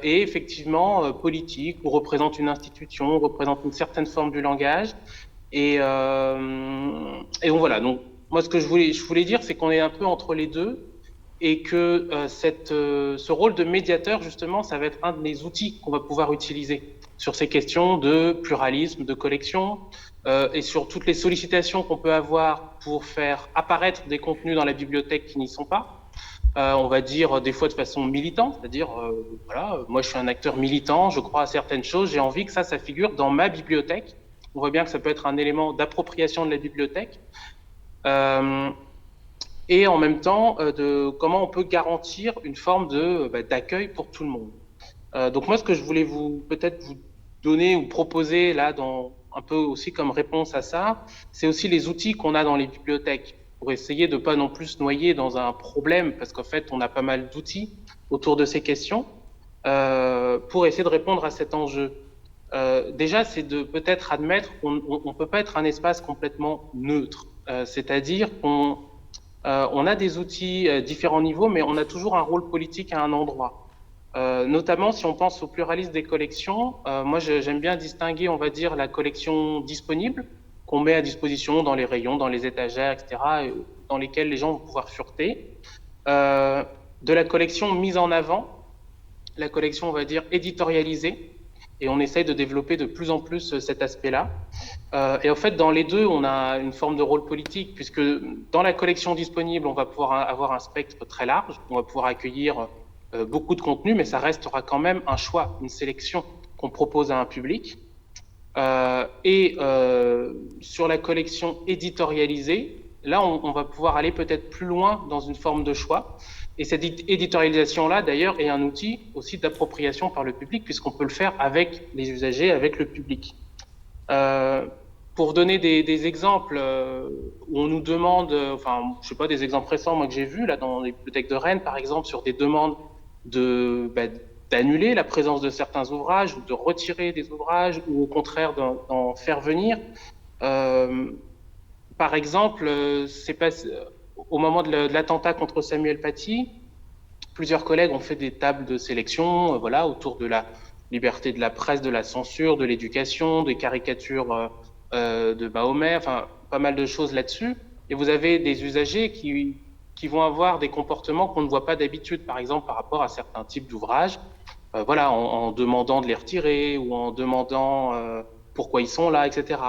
Et effectivement politique, ou représente une institution, ou représente une certaine forme du langage. Et donc voilà, donc moi ce que je voulais dire, c'est qu'on est un peu entre les deux, et que ce rôle de médiateur, justement, ça va être un des outils qu'on va pouvoir utiliser sur ces questions de pluralisme, de collection, et sur toutes les sollicitations qu'on peut avoir pour faire apparaître des contenus dans la bibliothèque qui n'y sont pas. On va dire des fois de façon militante, c'est-à-dire, voilà, moi je suis un acteur militant, je crois à certaines choses, j'ai envie que ça figure dans ma bibliothèque. On voit bien que ça peut être un élément d'appropriation de la bibliothèque. Et en même temps, de comment on peut garantir une forme d'accueil pour tout le monde. Donc moi, ce que je voulais peut-être vous donner ou proposer là, un peu aussi comme réponse à ça, c'est aussi les outils qu'on a dans les bibliothèques, pour essayer de ne pas non plus se noyer dans un problème, parce qu'en fait, on a pas mal d'outils autour de ces questions, pour essayer de répondre à cet enjeu. Déjà, c'est de peut-être admettre qu'on ne peut pas être un espace complètement neutre. C'est-à-dire qu'on a des outils à différents niveaux, mais on a toujours un rôle politique à un endroit. Notamment si on pense au pluralisme des collections, moi j'aime bien distinguer, on va dire, la collection disponible, qu'on met à disposition dans les rayons, dans les étagères, etc., dans lesquels les gens vont pouvoir fureter, de la collection mise en avant, la collection, on va dire, éditorialisée, et on essaye de développer de plus en plus cet aspect-là. Et en fait, dans les deux, on a une forme de rôle politique, puisque dans la collection disponible, on va pouvoir avoir un spectre très large, on va pouvoir accueillir beaucoup de contenu, mais ça restera quand même un choix, une sélection qu'on propose à un public. Sur la collection éditorialisée, là, on va pouvoir aller peut-être plus loin dans une forme de choix. Et cette éditorialisation-là, d'ailleurs, est un outil aussi d'appropriation par le public, puisqu'on peut le faire avec les usagers, avec le public. Pour donner des exemples où on nous demande, je sais pas, des exemples récents moi que j'ai vus là dans les bibliothèques de Rennes, par exemple, sur des demandes d'annuler la présence de certains ouvrages ou de retirer des ouvrages ou au contraire d'en faire venir. Par exemple, au moment de l'attentat contre Samuel Paty, plusieurs collègues ont fait des tables de sélection voilà, autour de la liberté de la presse, de la censure, de l'éducation, des caricatures de Mahomet, enfin pas mal de choses là-dessus. Et vous avez des usagers qui vont avoir des comportements qu'on ne voit pas d'habitude, par exemple par rapport à certains types d'ouvrages, voilà, en demandant de les retirer ou en demandant pourquoi ils sont là, etc.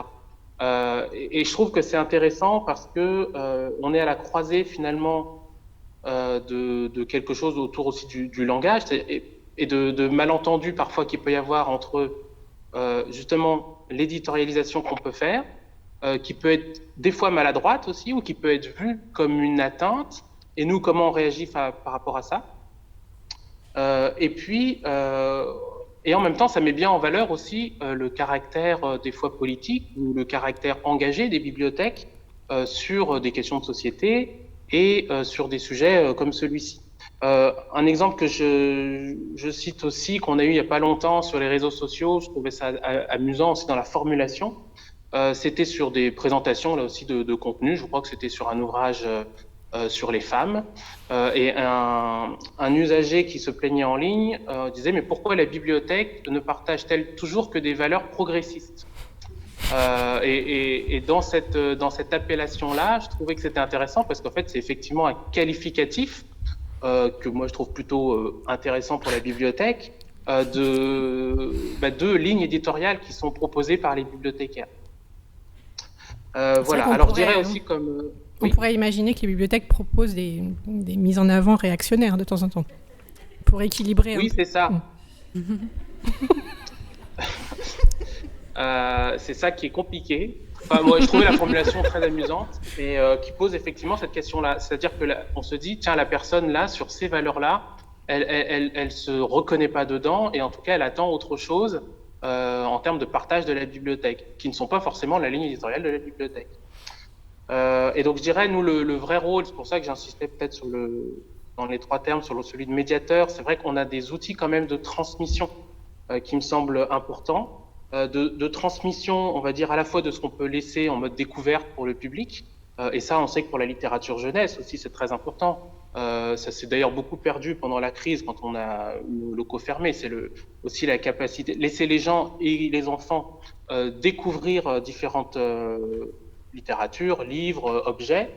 Et je trouve que c'est intéressant parce que on est à la croisée finalement de quelque chose autour aussi du langage et de malentendus parfois qu'il peut y avoir entre justement l'éditorialisation qu'on peut faire, qui peut être des fois maladroite aussi ou qui peut être vue comme une atteinte, et nous comment on réagit par rapport à ça. Et en même temps, ça met bien en valeur aussi le caractère des fois politique ou le caractère engagé des bibliothèques sur des questions de société et sur des sujets comme celui-ci. Un exemple que je cite aussi, qu'on a eu il n'y a pas longtemps sur les réseaux sociaux, je trouvais ça amusant aussi dans la formulation, c'était sur des présentations là aussi de contenu, je crois que c'était sur un ouvrage sur les femmes, et un usager qui se plaignait en ligne disait « Mais pourquoi la bibliothèque ne partage-t-elle toujours que des valeurs progressistes ?» Et dans cette appellation-là, je trouvais que c'était intéressant parce qu'en fait, c'est effectivement un qualificatif que moi je trouve plutôt intéressant pour la bibliothèque de lignes éditoriales qui sont proposées par les bibliothécaires. Voilà. Alors je dirais aussi comme... On pourrait imaginer que les bibliothèques proposent des mises en avant réactionnaires de temps en temps, pour équilibrer. Oui, c'est ça. C'est ça qui est compliqué. Enfin, moi, je trouvais la formulation très amusante et qui pose effectivement cette question-là. C'est-à-dire que on se dit, tiens, la personne là, sur ces valeurs-là, elle se reconnaît pas dedans et en tout cas, elle attend autre chose en termes de partage de la bibliothèque, qui ne sont pas forcément la ligne éditoriale de la bibliothèque. Et donc, je dirais, nous, le vrai rôle, c'est pour ça que j'insistais peut-être dans les trois termes, sur celui de médiateur. C'est vrai qu'on a des outils quand même de transmission qui me semblent importants. De transmission, on va dire, à la fois de ce qu'on peut laisser en mode découverte pour le public, et ça, on sait que pour la littérature jeunesse aussi, c'est très important. Ça s'est d'ailleurs beaucoup perdu pendant la crise, quand on a nos locaux fermés. C'est aussi la capacité, laisser les gens et les enfants découvrir différentes littératures, livres, objets.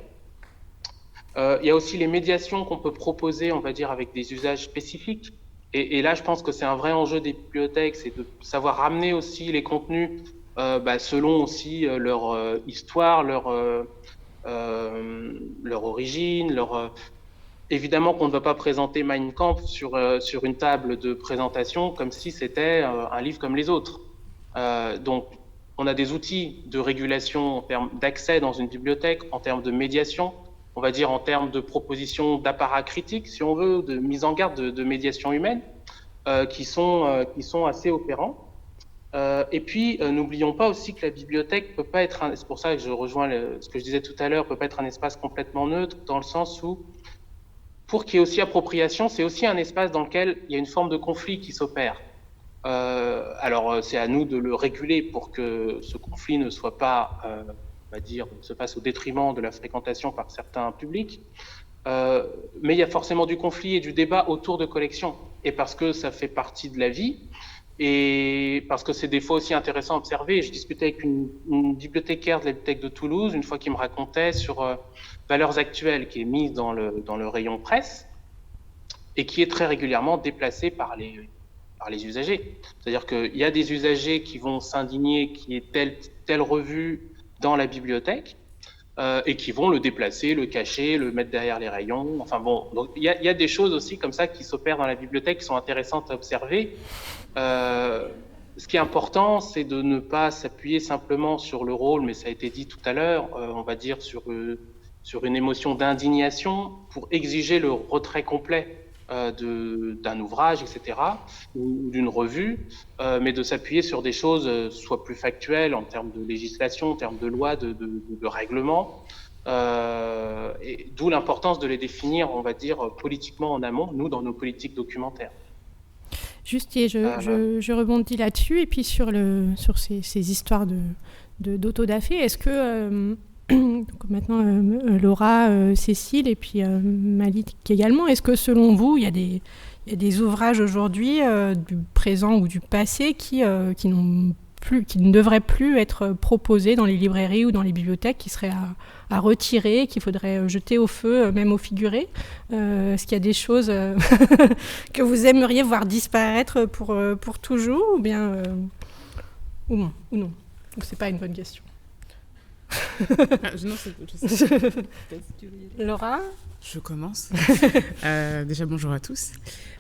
Il y a aussi les médiations qu'on peut proposer, on va dire, avec des usages spécifiques. Et là, je pense que c'est un vrai enjeu des bibliothèques, c'est de savoir ramener aussi les contenus selon aussi leur histoire, leur origine, évidemment qu'on ne va pas présenter Mein Kampf sur une table de présentation comme si c'était un livre comme les autres. Donc, on a des outils de régulation en termes d'accès dans une bibliothèque, en termes de médiation, on va dire en termes de propositions d'apparat critique, si on veut, de mise en garde de médiation humaine, qui sont assez opérants. Et puis, n'oublions pas aussi que la bibliothèque peut pas être, c'est pour ça que je rejoins ce que je disais tout à l'heure, peut pas être un espace complètement neutre, dans le sens où, pour qu'il y ait aussi appropriation, c'est aussi un espace dans lequel il y a une forme de conflit qui s'opère. Alors, c'est à nous de le réguler pour que ce conflit ne soit pas, on va dire, se passe au détriment de la fréquentation par certains publics. Mais il y a forcément du conflit et du débat autour de collections, et parce que ça fait partie de la vie, et parce que c'est des fois aussi intéressant à observer. Je discutais avec une bibliothécaire de la bibliothèque de Toulouse une fois qui me racontait sur Valeurs Actuelles, qui est mise dans le rayon presse, et qui est très régulièrement déplacée par les usagers. C'est-à-dire qu'il y a des usagers qui vont s'indigner qu'il y ait telle revue dans la bibliothèque, et qui vont le déplacer, le cacher, le mettre derrière les rayons. Enfin bon, donc il y a des choses aussi comme ça qui s'opèrent dans la bibliothèque qui sont intéressantes à observer. Ce qui est important, c'est de ne pas s'appuyer simplement sur le rôle, mais ça a été dit tout à l'heure, on va dire sur une émotion d'indignation pour exiger le retrait complet d'un ouvrage, etc., ou d'une revue, mais de s'appuyer sur des choses soit plus factuelles en termes de législation, en termes de loi, de règlement, et d'où l'importance de les définir, on va dire, politiquement en amont, nous, dans nos politiques documentaires. Juste, je rebondis là-dessus, et puis sur ces histoires d'autodafé, est-ce que, donc maintenant Laura, Cécile, et puis Malik également, est-ce que selon vous, il y a des ouvrages aujourd'hui, du présent ou du passé, qui ne devraient plus être proposés dans les librairies ou dans les bibliothèques, qui seraient à retirer, qu'il faudrait jeter au feu, même au figuré? Est-ce qu'il y a des choses que vous aimeriez voir disparaître pour toujours, ou bien ou non? Donc c'est pas une bonne question. Non, Laura? Je commence. Déjà, bonjour à tous.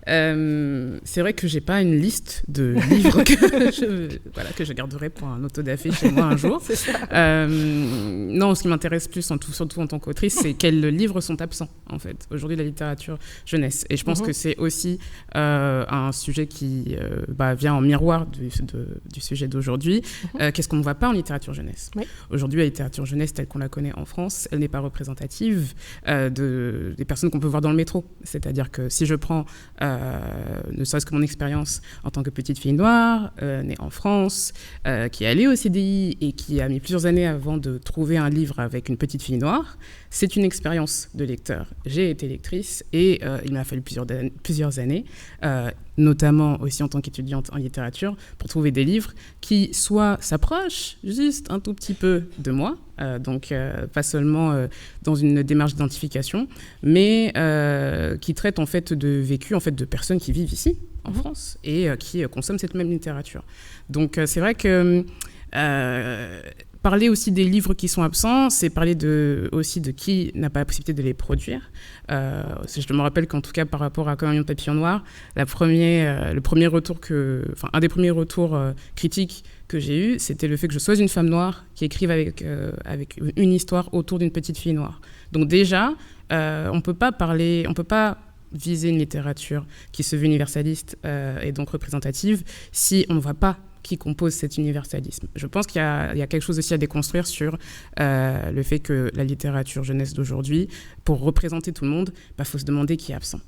C'est vrai que j'ai pas une liste de livres que je garderai pour un autodafé chez moi un jour. Non, ce qui m'intéresse plus, surtout en tant qu'autrice, c'est quels livres sont absents, en fait, aujourd'hui, de la littérature jeunesse. Et je pense que c'est aussi un sujet qui vient en miroir du sujet d'aujourd'hui. Qu'est-ce qu'on ne voit pas en littérature jeunesse? Aujourd'hui, la littérature jeunesse telle qu'on la connaît en France, elle n'est pas représentative des personnes qu'on peut voir dans le métro. C'est-à-dire que si je prends ne serait-ce que mon expérience en tant que petite fille noire, née en France, qui est allée au CDI et qui a mis plusieurs années avant de trouver un livre avec une petite fille noire, c'est une expérience de lecteur. J'ai été lectrice et il m'a fallu plusieurs années, notamment aussi en tant qu'étudiante en littérature, pour trouver des livres qui soit s'approchent juste un tout petit peu de moi, donc pas seulement dans une démarche d'identification, mais qui traitent en fait de vécu en fait de personnes qui vivent ici en France et qui consomment cette même littérature. Donc c'est vrai que parler aussi des livres qui sont absents, c'est parler aussi de qui n'a pas la possibilité de les produire. Je me rappelle qu'en tout cas, par rapport à Comme un million de papillons noirs, un des premiers retours critiques que j'ai eu, c'était le fait que je sois une femme noire qui écrive avec une histoire autour d'une petite fille noire. Donc déjà, on peut pas viser une littérature qui se veut universaliste et donc représentative si on ne voit pas qui compose cet universalisme. Je pense qu'il y a quelque chose aussi à déconstruire sur le fait que la littérature jeunesse d'aujourd'hui, pour représenter tout le monde, faut se demander qui est absent.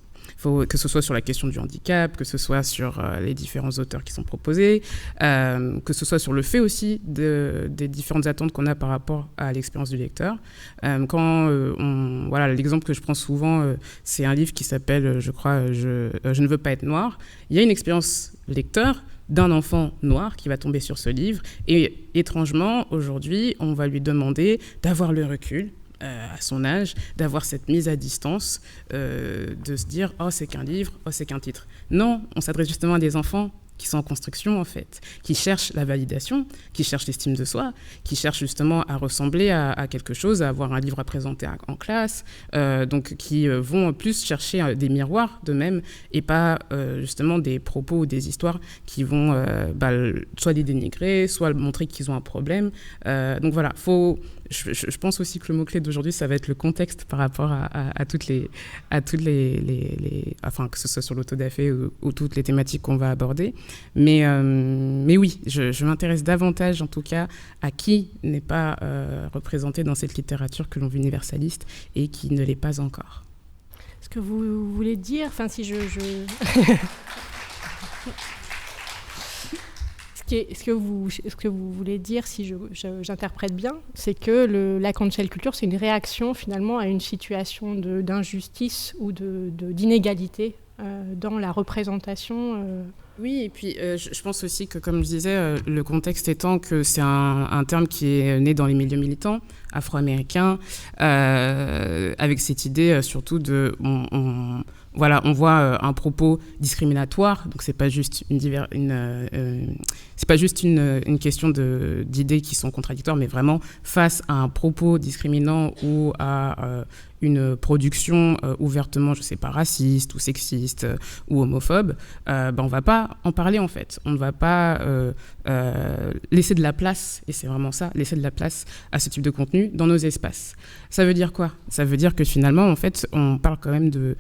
Que ce soit sur la question du handicap, que ce soit sur les différents auteurs qui sont proposés, que ce soit sur le fait aussi des différentes attentes qu'on a par rapport à l'expérience du lecteur. L'exemple que je prends souvent, c'est un livre qui s'appelle, je crois, Je ne veux pas être noir. Il y a une expérience lecteur d'un enfant noir qui va tomber sur ce livre. Et étrangement, aujourd'hui, on va lui demander d'avoir le recul à son âge, d'avoir cette mise à distance, de se dire « Oh, c'est qu'un livre, oh, c'est qu'un titre ». Non, on s'adresse justement à des enfants qui sont en construction, en fait, qui cherchent la validation, qui cherchent l'estime de soi, qui cherchent justement à ressembler à quelque chose, à avoir un livre à présenter en classe, donc qui vont plus chercher des miroirs d'eux-mêmes et pas justement des propos ou des histoires qui vont soit les dénigrer, soit montrer qu'ils ont un problème. Donc voilà, je pense aussi que le mot-clé d'aujourd'hui, ça va être le contexte par rapport à toutes les enfin, que ce soit sur l'autodafé ou toutes les thématiques qu'on va aborder. Mais oui, je m'intéresse davantage, en tout cas, à qui n'est pas représenté dans cette littérature que l'on veut universaliste et qui ne l'est pas encore. Est-ce que vous voulez dire, enfin, si je... Ce que vous voulez dire, si j'interprète bien, c'est que la cancel culture, c'est une réaction finalement à une situation d'injustice ou d'inégalité dans la représentation. Oui, et puis je pense aussi que, comme je disais, le contexte étant que c'est un terme qui est né dans les milieux militants afro-américains, avec cette idée surtout de... on voit un propos discriminatoire, donc c'est pas juste une question d'idées qui sont contradictoires, mais vraiment face à un propos discriminant ou à une production ouvertement, je sais pas, raciste ou sexiste ou homophobe, on va pas en parler en fait. On ne va pas laisser de la place, et c'est vraiment ça, laisser de la place à ce type de contenu dans nos espaces. Ça veut dire quoi? Ça veut dire que finalement, en fait, on parle quand même de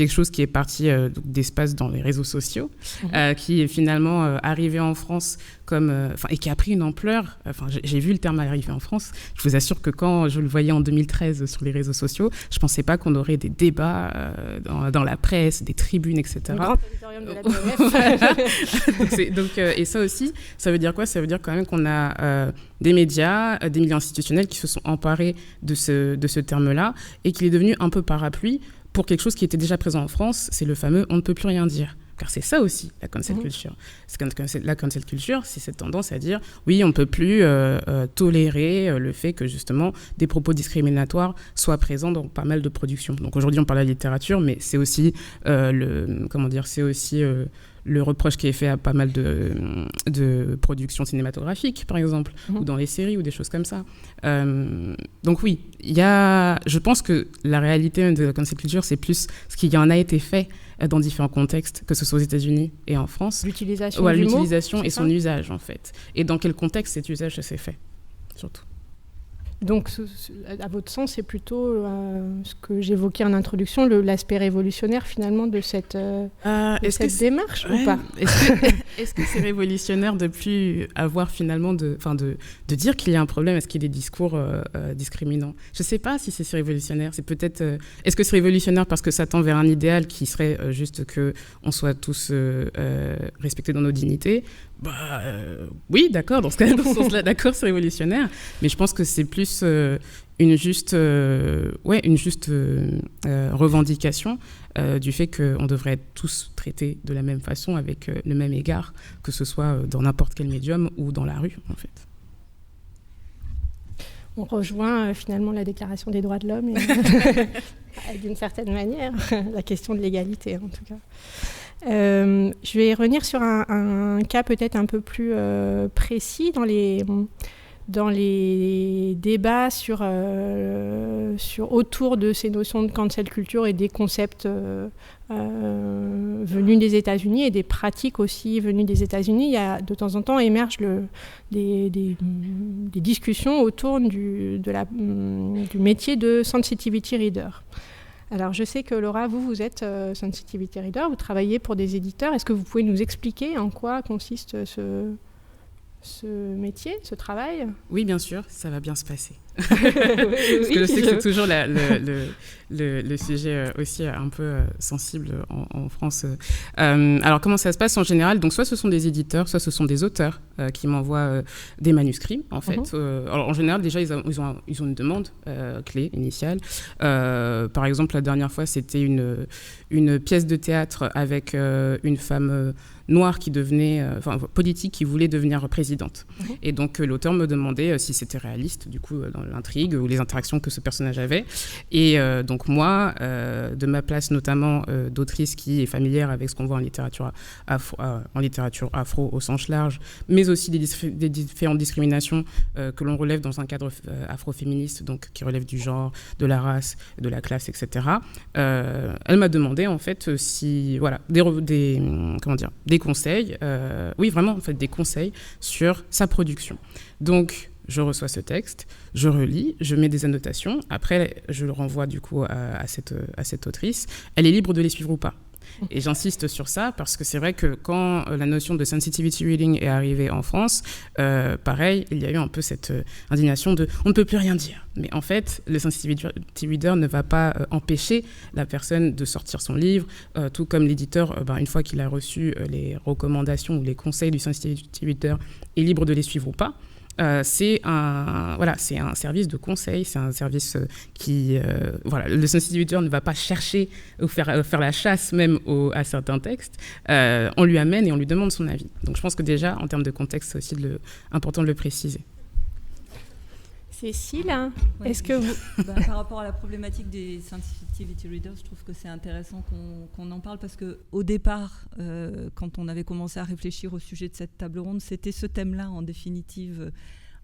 quelque chose qui est parti d'espace dans les réseaux sociaux, qui est finalement arrivé en France et qui a pris une ampleur. J'ai vu le terme arriver en France. Je vous assure que quand je le voyais en 2013 sur les réseaux sociaux, je ne pensais pas qu'on aurait des débats dans la presse, des tribunes, etc. Le grand auditorium de la BNF. Et ça aussi, ça veut dire quoi? Ça veut dire quand même qu'on a des médias, des milieux institutionnels qui se sont emparés de ce terme-là et qu'il est devenu un peu parapluie pour quelque chose qui était déjà présent en France, c'est le fameux « on ne peut plus rien dire ». Car c'est ça aussi, la cancel culture. La cancel culture, c'est cette tendance à dire « oui, on ne peut plus tolérer le fait que justement des propos discriminatoires soient présents dans pas mal de productions ». Donc aujourd'hui, on parle de la littérature, mais c'est aussi le reproche qui est fait à pas mal de productions cinématographiques, par exemple, ou dans les séries, ou des choses comme ça. Donc oui, je pense que la réalité de la cancel culture, c'est plus ce qui en a été fait dans différents contextes, que ce soit aux États-Unis et en France. L'utilisation et son usage, en fait. Et dans quel contexte cet usage s'est fait, surtout. Donc, à votre sens, c'est plutôt ce que j'évoquais en introduction, l'aspect révolutionnaire finalement de cette démarche ou pas? Est-ce que c'est révolutionnaire de plus avoir finalement de dire qu'il y a un problème? Est-ce qu'il y a des discours discriminants? Je ne sais pas si c'est révolutionnaire. C'est peut-être. Est-ce que c'est révolutionnaire parce que ça tend vers un idéal qui serait juste qu'on soit tous respectés dans nos dignités? Oui, d'accord, dans ce sens-là, d'accord, c'est révolutionnaire, mais je pense que c'est plus une juste revendication du fait qu'on devrait être tous traités de la même façon, avec le même égard, que ce soit dans n'importe quel médium ou dans la rue, en fait. On rejoint finalement la Déclaration des droits de l'homme, d'une certaine manière, la question de l'égalité en tout cas. Je vais revenir sur un cas peut-être un peu plus précis dans les débats autour de ces notions de cancel culture et des concepts venus des États-Unis et des pratiques aussi venues des États-Unis. Il y a de temps en temps émergent des discussions autour du métier de sensitivity reader. Alors, je sais que Laura, vous êtes sensitivity reader, vous travaillez pour des éditeurs. Est-ce que vous pouvez nous expliquer en quoi consiste ce métier, ce travail? Oui, bien sûr, ça va bien se passer. Parce que je sais que c'est toujours le sujet aussi un peu sensible en France. Alors, comment ça se passe en général? Donc, soit ce sont des éditeurs, soit ce sont des auteurs qui m'envoient des manuscrits, en fait. Alors, en général, déjà, ils ont une demande clé, initiale. Par exemple, la dernière fois, c'était une pièce de théâtre avec une femme noire qui politique, qui voulait devenir présidente. Et donc, l'auteur me demandait si c'était réaliste, du coup, dans l'intrigue ou les interactions que ce personnage avait. Et donc moi, de ma place notamment d'autrice qui est familière avec ce qu'on voit en littérature afro au sens large, mais aussi des différentes discriminations que l'on relève dans un cadre afroféministe, donc qui relève du genre, de la race, de la classe, etc. Elle m'a demandé en fait des conseils, oui vraiment en fait des conseils sur sa production. Donc je reçois ce texte, je relis, je mets des annotations. Après, je le renvoie du coup à cette autrice. Elle est libre de les suivre ou pas. Et j'insiste sur ça parce que c'est vrai que quand la notion de sensitivity reading est arrivée en France, pareil, il y a eu un peu cette indignation de « on ne peut plus rien dire ». Mais en fait, le sensitivity reader ne va pas empêcher la personne de sortir son livre, tout comme l'éditeur, une fois qu'il a reçu les recommandations ou les conseils du sensitivity reader, est libre de les suivre ou pas. C'est un service de conseil, c'est un service le sensitivity reader ne va pas chercher ou faire la chasse même à certains textes, on lui amène et on lui demande son avis. Donc je pense que déjà, en termes de contexte, c'est aussi important de le préciser. Cécile, ouais, est-ce que vous... Par rapport à la problématique des sensitivity readers, je trouve que c'est intéressant qu'on en parle parce qu'au départ, quand on avait commencé à réfléchir au sujet de cette table ronde, c'était ce thème-là, en définitive,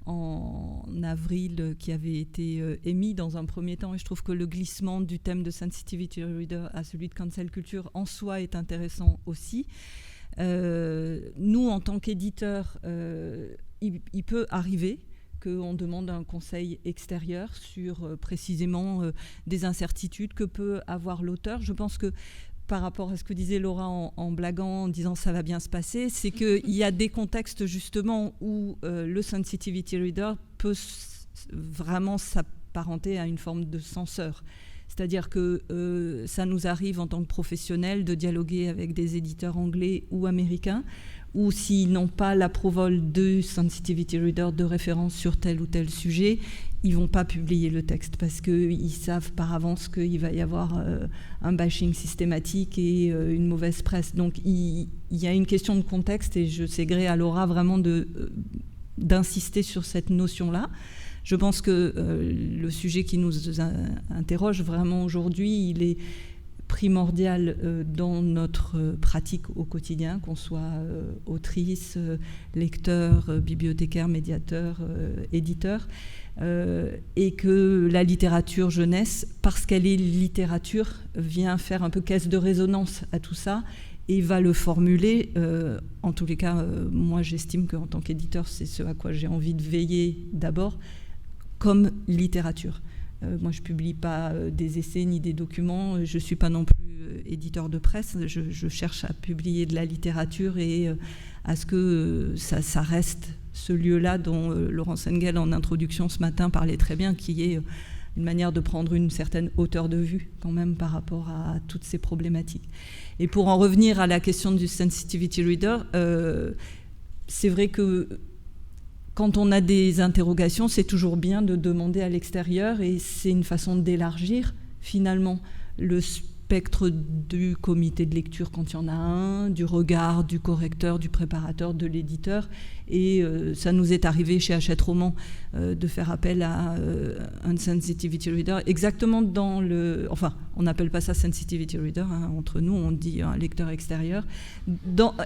en avril, qui avait été émis dans un premier temps. Et je trouve que le glissement du thème de sensitivity reader à celui de cancel culture, en soi, est intéressant aussi. Nous, en tant qu'éditeurs, il peut arriver qu'on demande un conseil extérieur sur précisément des incertitudes que peut avoir l'auteur. Je pense que par rapport à ce que disait Laura en blaguant, en disant ça va bien se passer, c'est qu'il y a des contextes justement où le sensitivity reader peut vraiment s'apparenter à une forme de censeur. C'est-à-dire que ça nous arrive en tant que professionnels de dialoguer avec des éditeurs anglais ou américains, ou s'ils n'ont pas l'approval de sensitivity reader de référence sur tel ou tel sujet, ils ne vont pas publier le texte parce qu'ils savent par avance qu'il va y avoir un bashing systématique et une mauvaise presse. Donc il y a une question de contexte et je sais gré à Laura vraiment d'insister sur cette notion-là. Je pense que le sujet qui nous interroge vraiment aujourd'hui, il est primordial dans notre pratique au quotidien, qu'on soit autrice, lecteur, bibliothécaire, médiateur, éditeur, et que la littérature jeunesse, parce qu'elle est littérature, vient faire un peu caisse de résonance à tout ça et va le formuler. En tous les cas, moi j'estime qu'en tant qu'éditeur, c'est ce à quoi j'ai envie de veiller d'abord, comme littérature. Moi, je ne publie pas des essais ni des documents. Je ne suis pas non plus éditeur de presse. Je cherche à publier de la littérature et à ce que ça reste ce lieu-là dont Laurence Engel, en introduction ce matin, parlait très bien, qui est une manière de prendre une certaine hauteur de vue quand même par rapport à toutes ces problématiques. Et pour en revenir à la question du sensitivity reader, c'est vrai que quand on a des interrogations, c'est toujours bien de demander à l'extérieur et c'est une façon d'élargir finalement le spectre du comité de lecture quand il y en a un, du regard, du correcteur, du préparateur, de l'éditeur. Et ça nous est arrivé chez Hachette Roman de faire appel à un sensitivity reader exactement dans le... Enfin, on n'appelle pas ça sensitivity reader, hein, entre nous, on dit un lecteur extérieur.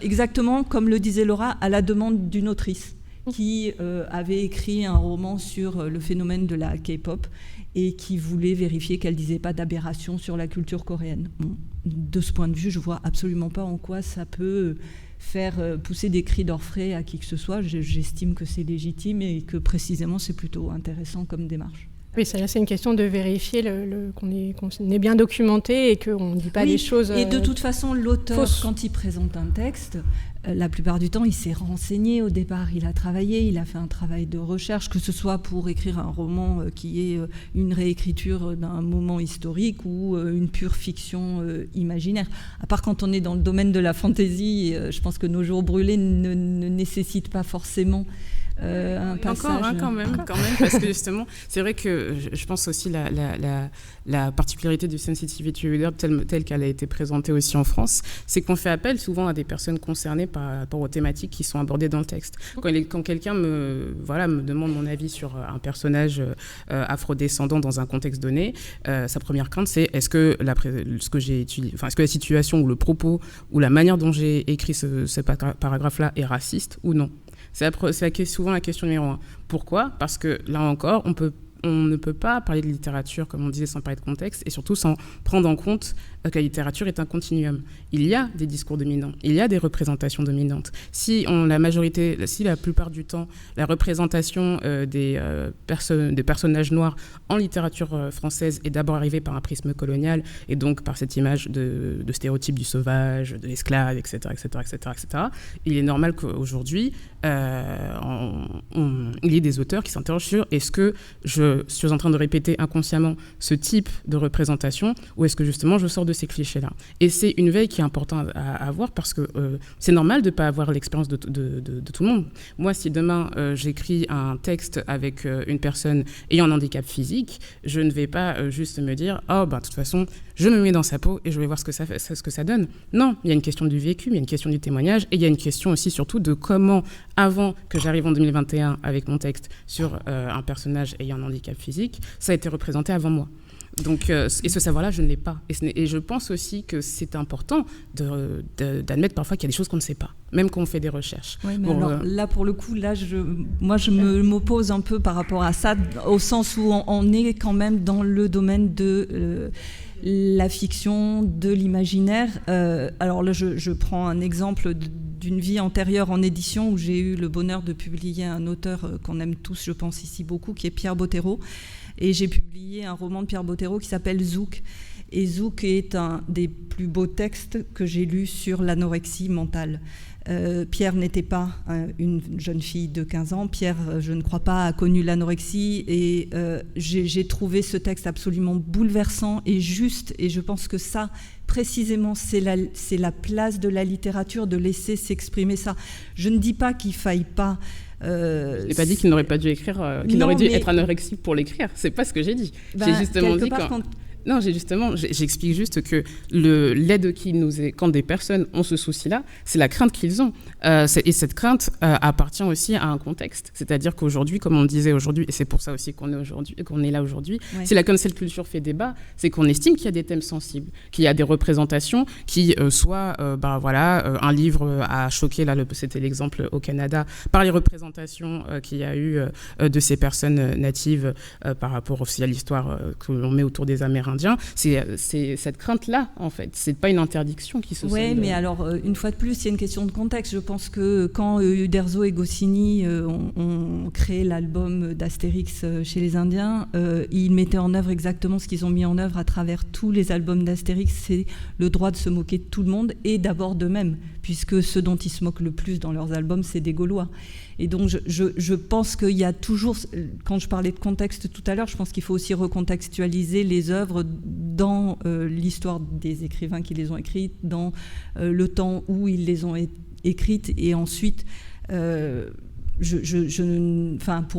Exactement comme le disait Laura, à la demande d'une autrice qui avait écrit un roman sur le phénomène de la K-pop et qui voulait vérifier qu'elle ne disait pas d'aberration sur la culture coréenne. Bon, de ce point de vue, je ne vois absolument pas en quoi ça peut faire pousser des cris d'orfraie à qui que ce soit. J'estime que c'est légitime et que précisément c'est plutôt intéressant comme démarche. Oui, c'est une question de vérifier qu'on est bien documenté et qu'on ne dit pas des choses et de toute façon, l'auteur, fausses. Quand il présente un texte, la plupart du temps, il s'est renseigné au départ, il a travaillé, il a fait un travail de recherche, que ce soit pour écrire un roman qui est une réécriture d'un moment historique ou une pure fiction imaginaire. À part quand on est dans le domaine de la fantaisie, je pense que Nos jours brûlés ne nécessitent pas forcément un passage. Encore, quand même, parce que justement, c'est vrai que je pense aussi la particularité du sensitivity reader telle qu'elle a été présentée aussi en France, c'est qu'on fait appel souvent à des personnes concernées par rapport aux thématiques qui sont abordées dans le texte. Quand quelqu'un me demande mon avis sur un personnage afrodescendant dans un contexte donné, sa première crainte, c'est est-ce que la situation ou le propos ou la manière dont j'ai écrit ce paragraphe-là est raciste ou non. C'est souvent la question numéro 1. Pourquoi ? Parce que là encore, on ne peut pas parler de littérature, comme on disait, sans parler de contexte, et surtout sans prendre en compte que la littérature est un continuum. Il y a des discours dominants, il y a des représentations dominantes. Si la plupart du temps, la représentation des personnages noirs en littérature française est d'abord arrivée par un prisme colonial, et donc par cette image de stéréotype du sauvage, de l'esclave, etc., il est normal qu'aujourd'hui, il y ait des auteurs qui s'interrogent sur est-ce que je suis en train de répéter inconsciemment ce type de représentation ou est-ce que justement je sors de ces clichés-là. Et c'est une veille qui est importante à avoir parce que c'est normal de ne pas avoir l'expérience de tout le monde. Moi, si demain j'écris un texte avec une personne ayant un handicap physique, je ne vais pas juste me dire « de toute façon, je me mets dans sa peau et je vais voir ce que ça donne ». Non, il y a une question du vécu, il y a une question du témoignage et il y a une question aussi surtout de comment, avant que j'arrive en 2021 avec mon texte sur un personnage ayant un handicap physique, ça a été représenté avant moi. Donc, et ce savoir-là, je ne l'ai pas. Et je pense aussi que c'est important d'admettre parfois qu'il y a des choses qu'on ne sait pas, même quand on fait des recherches. Oui, mais alors, là, pour le coup, je m'oppose un peu par rapport à ça, au sens où on est quand même dans le domaine de la fiction, de l'imaginaire. Alors là, je prends un exemple d'une vie antérieure en édition où j'ai eu le bonheur de publier un auteur qu'on aime tous, je pense ici beaucoup, qui est Pierre Bottero. Et j'ai publié un roman de Pierre Bottero qui s'appelle Zouk. Et Zouk est un des plus beaux textes que j'ai lus sur l'anorexie mentale. Pierre n'était pas une jeune fille de 15 ans. Pierre, je ne crois pas, a connu l'anorexie. Et j'ai trouvé ce texte absolument bouleversant et juste. Et je pense que ça, précisément, c'est la place de la littérature, de laisser s'exprimer ça. Je ne dis pas qu'il faille pas... je n'ai pas dit qu'il n'aurait pas dû écrire, qu'il aurait dû être anorexique pour l'écrire. C'est pas ce que j'ai dit. J'ai justement dit Non, j'explique juste que l'aide qui nous est, quand des personnes ont ce souci-là, c'est la crainte qu'ils ont. Et cette crainte appartient aussi à un contexte. C'est-à-dire qu'aujourd'hui, comme on disait aujourd'hui, et c'est pour ça aussi qu'on est là aujourd'hui, si la cancel culture fait débat, c'est qu'on estime qu'il y a des thèmes sensibles, qu'il y a des représentations qui soient, un livre a choqué, là c'était l'exemple au Canada, par les représentations qu'il y a eu de ces personnes natives par rapport aussi à l'histoire que l'on met autour des Amérindiens. C'est cette crainte-là, en fait. C'est pas une interdiction qui se Oui, mais alors, une fois de plus, il y a une question de contexte. Je pense que quand Uderzo et Goscinny ont créé l'album d'Astérix chez les Indiens, ils mettaient en œuvre exactement ce qu'ils ont mis en œuvre à travers tous les albums d'Astérix, c'est le droit de se moquer de tout le monde, et d'abord d'eux-mêmes, puisque ceux dont ils se moquent le plus dans leurs albums, c'est des Gaulois. Et donc, je pense qu'il y a toujours, quand je parlais de contexte tout à l'heure, je pense qu'il faut aussi recontextualiser les œuvres dans l'histoire des écrivains qui les ont écrites, dans le temps où ils les ont écrites, et ensuite, pour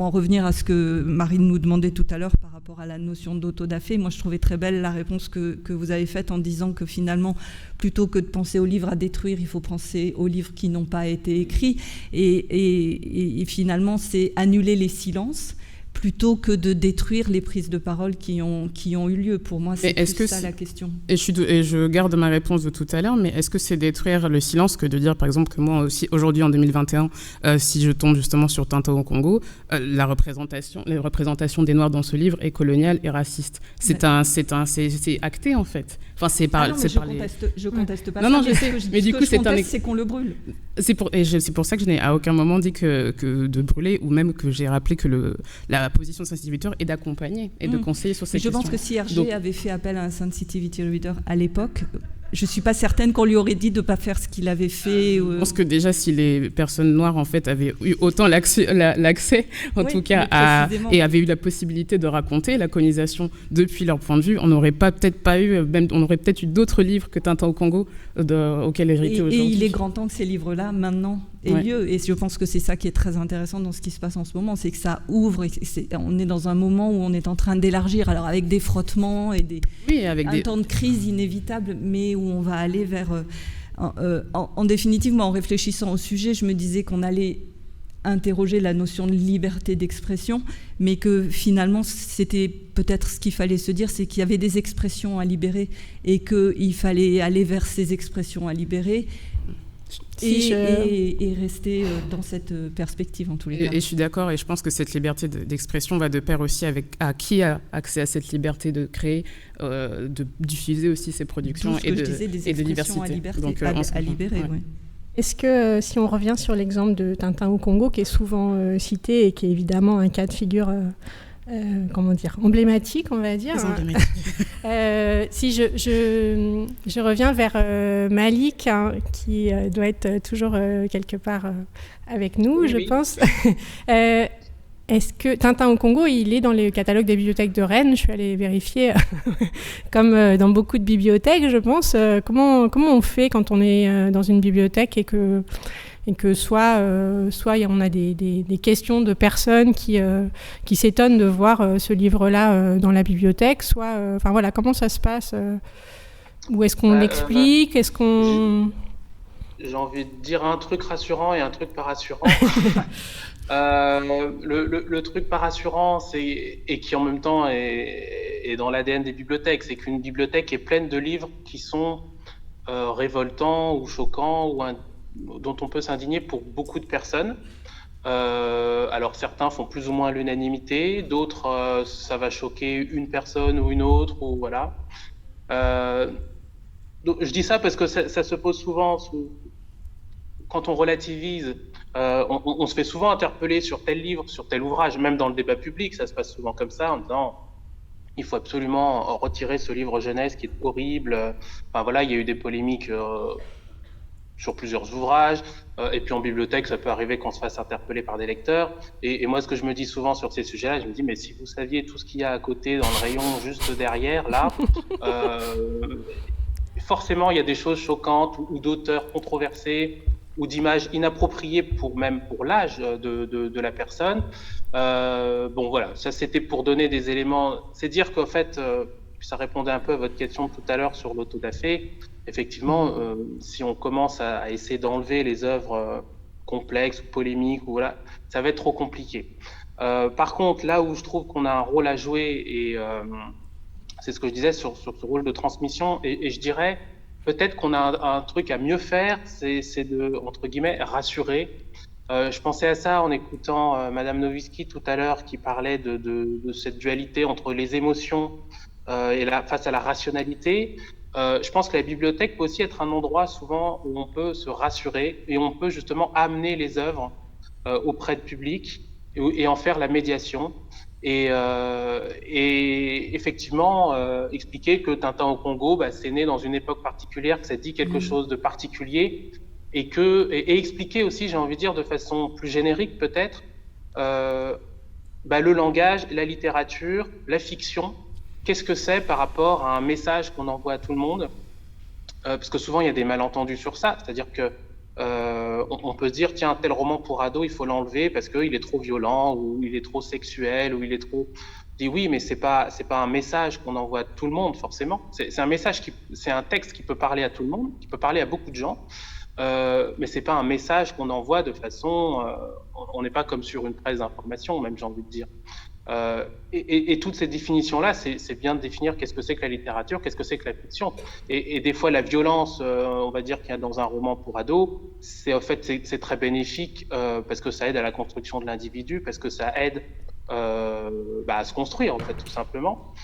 en revenir à ce que Marine nous demandait tout à l'heure par rapport à la notion d'autodafé, moi je trouvais très belle la réponse que vous avez faite en disant que finalement, plutôt que de penser aux livres à détruire, il faut penser aux livres qui n'ont pas été écrits, et finalement c'est annuler les silences plutôt que de détruire les prises de parole qui ont eu lieu. Pour moi, c'est plus ça la question. Et je garde ma réponse de tout à l'heure, mais est-ce que c'est détruire le silence que de dire, par exemple, que moi aussi, aujourd'hui, en 2021, si je tombe justement sur Tintin au Congo, les représentations des Noirs dans ce livre est coloniale et raciste. C'est acté, en fait. Enfin, je conteste pas ça. Non, je sais. Mais du coup, c'est qu'on le brûle. C'est pour ça que je n'ai à aucun moment dit que de brûler, ou même que j'ai rappelé que la position de sensitivity reader est d'accompagner et de conseiller sur ces questions. Je pense que si Hergé avait fait appel à un sensitivity reader à l'époque, je ne suis pas certaine qu'on lui aurait dit de ne pas faire ce qu'il avait fait. Je pense que déjà, si les personnes noires, en fait, avaient eu autant l'accès, tout cas, et avaient eu la possibilité de raconter la colonisation depuis leur point de vue, on n'aurait peut-être eu d'autres livres que Tintin au Congo auxquels hériter aujourd'hui. Et il est grand temps que ces livres-là, maintenant, aient lieu. Et je pense que c'est ça qui est très intéressant dans ce qui se passe en ce moment, c'est que ça ouvre. On est dans un moment où on est en train d'élargir, alors avec des frottements et un temps de crise inévitable, mais où on va aller vers... en définitive, moi, en réfléchissant au sujet, je me disais qu'on allait interroger la notion de liberté d'expression, mais que finalement, c'était peut-être ce qu'il fallait se dire, c'est qu'il y avait des expressions à libérer et qu'il fallait aller vers ces expressions à libérer et rester dans cette perspective en tous les cas. Et je suis d'accord, et je pense que cette liberté d'expression va de pair aussi avec à qui a accès à cette liberté de créer, de diffuser aussi ses productions et de diversité. Donc, à libérer, oui. Est-ce que, si on revient sur l'exemple de Tintin au Congo, qui est souvent cité et qui est évidemment un cas de figure emblématique, on va dire. Si je reviens vers Malik, qui doit être toujours quelque part avec nous, oui, je pense. Est-ce que Tintin au Congo, il est dans les catalogues des bibliothèques de Rennes? Je suis allée vérifier, comme dans beaucoup de bibliothèques, je pense. Comment on fait quand on est dans une bibliothèque et que soit on a des questions de personnes qui s'étonnent de voir ce livre-là dans la bibliothèque, soit, comment ça se passe? Ou est-ce qu'on l'explique? Est-ce qu'on... J'ai envie de dire un truc rassurant et un truc pas rassurant. Le truc pas rassurant, et qui en même temps est dans l'ADN des bibliothèques, c'est qu'une bibliothèque est pleine de livres qui sont révoltants ou choquants, dont on peut s'indigner pour beaucoup de personnes. Alors certains font plus ou moins l'unanimité, d'autres ça va choquer une personne ou une autre, ou voilà. Donc, je dis ça parce que ça se pose souvent quand on relativise. On se fait souvent interpeller sur tel livre, sur tel ouvrage, même dans le débat public, ça se passe souvent comme ça, en disant il faut absolument retirer ce livre jeunesse qui est horrible. Enfin voilà, il y a eu des polémiques sur plusieurs ouvrages, et puis en bibliothèque, ça peut arriver qu'on se fasse interpeller par des lecteurs. Et moi, ce que je me dis souvent sur ces sujets-là, je me dis, mais si vous saviez tout ce qu'il y a à côté, dans le rayon juste derrière, là, forcément, il y a des choses choquantes ou d'auteurs controversés ou d'images inappropriées même pour l'âge de la personne. Bon, voilà, ça c'était pour donner des éléments. C'est dire qu'en fait, ça répondait un peu à votre question tout à l'heure sur l'autodafé. Effectivement, si on commence à essayer d'enlever les œuvres complexes ou polémiques, voilà, ça va être trop compliqué. Par contre, là où je trouve qu'on a un rôle à jouer, et c'est ce que je disais sur ce rôle de transmission, et je dirais peut-être qu'on a un truc à mieux faire, c'est de, entre guillemets, rassurer. Je pensais à ça en écoutant Madame Nowicki tout à l'heure, qui parlait de cette dualité entre les émotions face à la rationalité. Je pense que la bibliothèque peut aussi être un endroit souvent où on peut se rassurer et on peut justement amener les œuvres auprès du public et en faire la médiation. Et effectivement, expliquer que Tintin au Congo, c'est né dans une époque particulière, que ça dit quelque chose de particulier, et expliquer aussi, j'ai envie de dire, de façon plus générique peut-être, le langage, la littérature, la fiction. Qu'est-ce que c'est par rapport à un message qu'on envoie à tout le monde, parce que souvent il y a des malentendus sur ça, c'est-à-dire que on peut se dire, tiens, tel roman pour ado, il faut l'enlever parce qu'il est trop violent, ou il est trop sexuel, ou il est trop... Je dis oui, mais c'est pas un message qu'on envoie à tout le monde, forcément. C'est un message c'est un texte qui peut parler à tout le monde, qui peut parler à beaucoup de gens, mais c'est pas un message qu'on envoie de façon... on n'est pas comme sur une presse d'information, même, j'ai envie de dire. Et toutes ces définitions-là, c'est bien de définir qu'est-ce que c'est que la littérature, qu'est-ce que c'est que la fiction. Et des fois, la violence, on va dire qu'il y a dans un roman pour ados, en fait, c'est très bénéfique parce que ça aide à la construction de l'individu, parce que ça aide à se construire, en fait, tout simplement.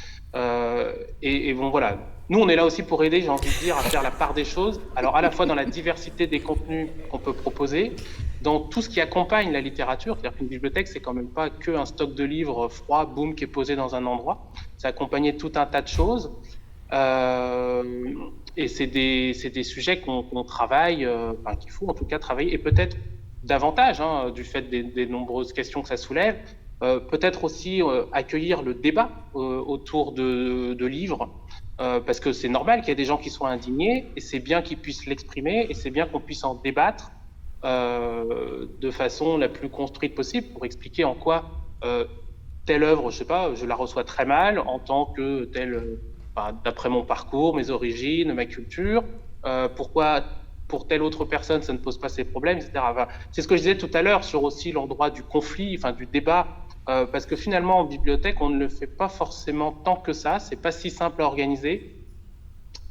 Et bon, voilà. Nous, on est là aussi pour aider, j'ai envie de dire, à faire la part des choses. Alors, à la fois dans la diversité des contenus qu'on peut proposer, dans tout ce qui accompagne la littérature, c'est-à-dire qu'une bibliothèque, c'est quand même pas qu'un stock de livres froid, boum, qui est posé dans un endroit. C'est accompagné de tout un tas de choses. Et c'est des sujets qu'on travaille, qu'il faut en tout cas travailler, et peut-être davantage, du fait des nombreuses questions que ça soulève, peut-être aussi accueillir le débat autour de livres, parce que c'est normal qu'il y ait des gens qui soient indignés, et c'est bien qu'ils puissent l'exprimer, et c'est bien qu'on puisse en débattre de façon la plus construite possible pour expliquer en quoi telle œuvre, je sais pas, je la reçois très mal en tant que telle, d'après mon parcours, mes origines, ma culture, pourquoi pour telle autre personne ça ne pose pas ces problèmes, etc. Enfin, c'est ce que je disais tout à l'heure sur aussi l'endroit du conflit, du débat, parce que finalement en bibliothèque on ne le fait pas forcément tant que ça, c'est pas si simple à organiser,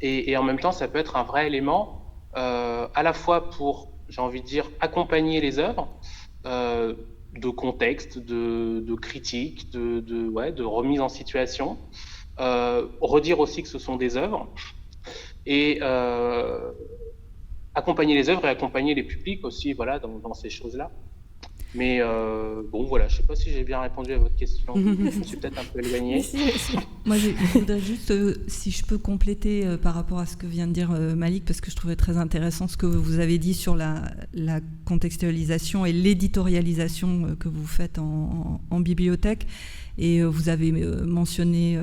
et en même temps ça peut être un vrai élément à la fois pour, j'ai envie de dire, accompagner les œuvres de contexte, de critique, de remise en situation, redire aussi que ce sont des œuvres, et accompagner les œuvres et accompagner les publics aussi, voilà, dans ces choses-là. Mais bon, voilà, je ne sais pas si j'ai bien répondu à votre question. Je me suis peut-être un peu éloignée. Moi, je voudrais juste, si je peux compléter par rapport à ce que vient de dire Malik, parce que je trouvais très intéressant ce que vous avez dit sur la contextualisation et l'éditorialisation que vous faites en bibliothèque. Et vous avez mentionné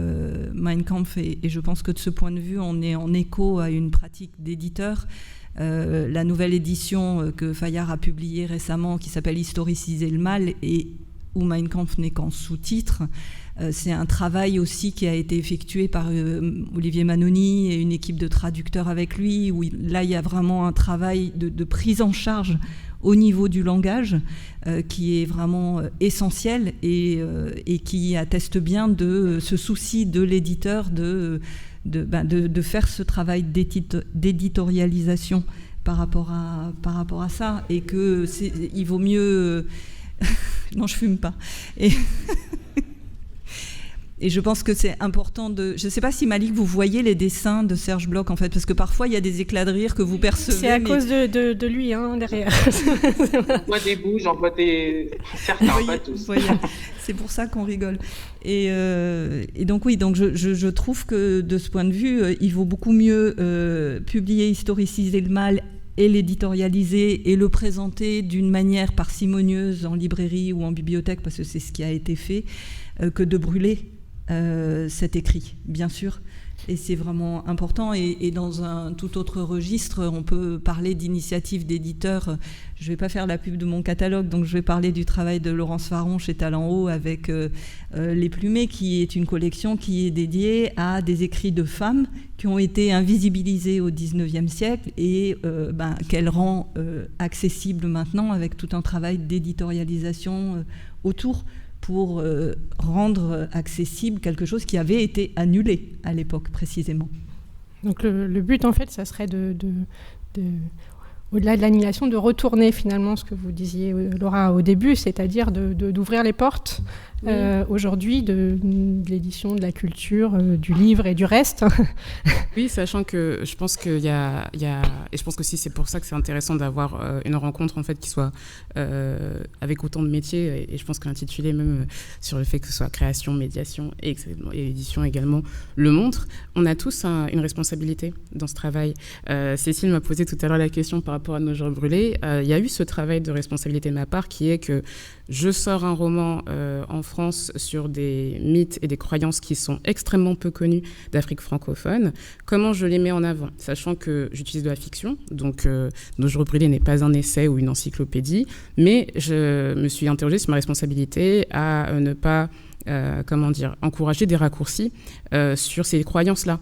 Mein Kampf, et je pense que de ce point de vue, on est en écho à une pratique d'éditeur. La nouvelle édition que Fayard a publiée récemment, qui s'appelle Historiciser le mal, et où Mein Kampf n'est qu'en sous-titre, c'est un travail aussi qui a été effectué par Olivier Manoni et une équipe de traducteurs avec lui, où là il y a vraiment un travail de prise en charge au niveau du langage qui est vraiment essentiel, et qui atteste bien de ce souci de l'éditeur de faire ce travail d'éditorialisation par rapport à ça, et que il vaut mieux non, je fume pas, Et je pense que c'est important de... Je ne sais pas si Malik, vous voyez les dessins de Serge Bloch, en fait, parce que parfois, il y a des éclats de rire que vous percevez. C'est à cause de lui, derrière. J'en vois des bouts, j'en vois certains, pas tous. C'est pour ça qu'on rigole. Et donc, oui, donc je trouve que de ce point de vue, il vaut beaucoup mieux publier, historiciser le mal et l'éditorialiser et le présenter d'une manière parcimonieuse en librairie ou en bibliothèque, parce que c'est ce qui a été fait, que de brûler cet écrit, bien sûr. Et c'est vraiment important. Et dans un tout autre registre, on peut parler d'initiatives d'éditeurs. Je ne vais pas faire la pub de mon catalogue, donc je vais parler du travail de Laurence Faron chez Talent Haut avec Les Plumés, qui est une collection qui est dédiée à des écrits de femmes qui ont été invisibilisés au XIXe siècle et qu'elle rend accessible maintenant avec tout un travail d'éditorialisation autour, pour rendre accessible quelque chose qui avait été annulé à l'époque précisément. Donc le but en fait, ça serait au-delà de l'annulation, de retourner finalement ce que vous disiez Laura au début, c'est-à-dire d'ouvrir les portes aujourd'hui de l'édition, de la culture, du livre et du reste. Oui, sachant que je pense qu'il y a et je pense que aussi c'est pour ça que c'est intéressant d'avoir une rencontre en fait qui soit avec autant de métiers, et je pense que l'intitulé même sur le fait que ce soit création, médiation et édition également le montre. On a tous une responsabilité dans ce travail. Cécile m'a posé tout à l'heure la question par rapport à Nos jours brûlés. Il y a eu ce travail de responsabilité de ma part qui est que je sors un roman en France sur des mythes et des croyances qui sont extrêmement peu connus d'Afrique francophone. Comment je les mets en avant, sachant que j'utilise de la fiction, donc Nos jours brûlés n'est pas un essai ou une encyclopédie, mais je me suis interrogée sur ma responsabilité à ne pas encourager des raccourcis sur ces croyances-là,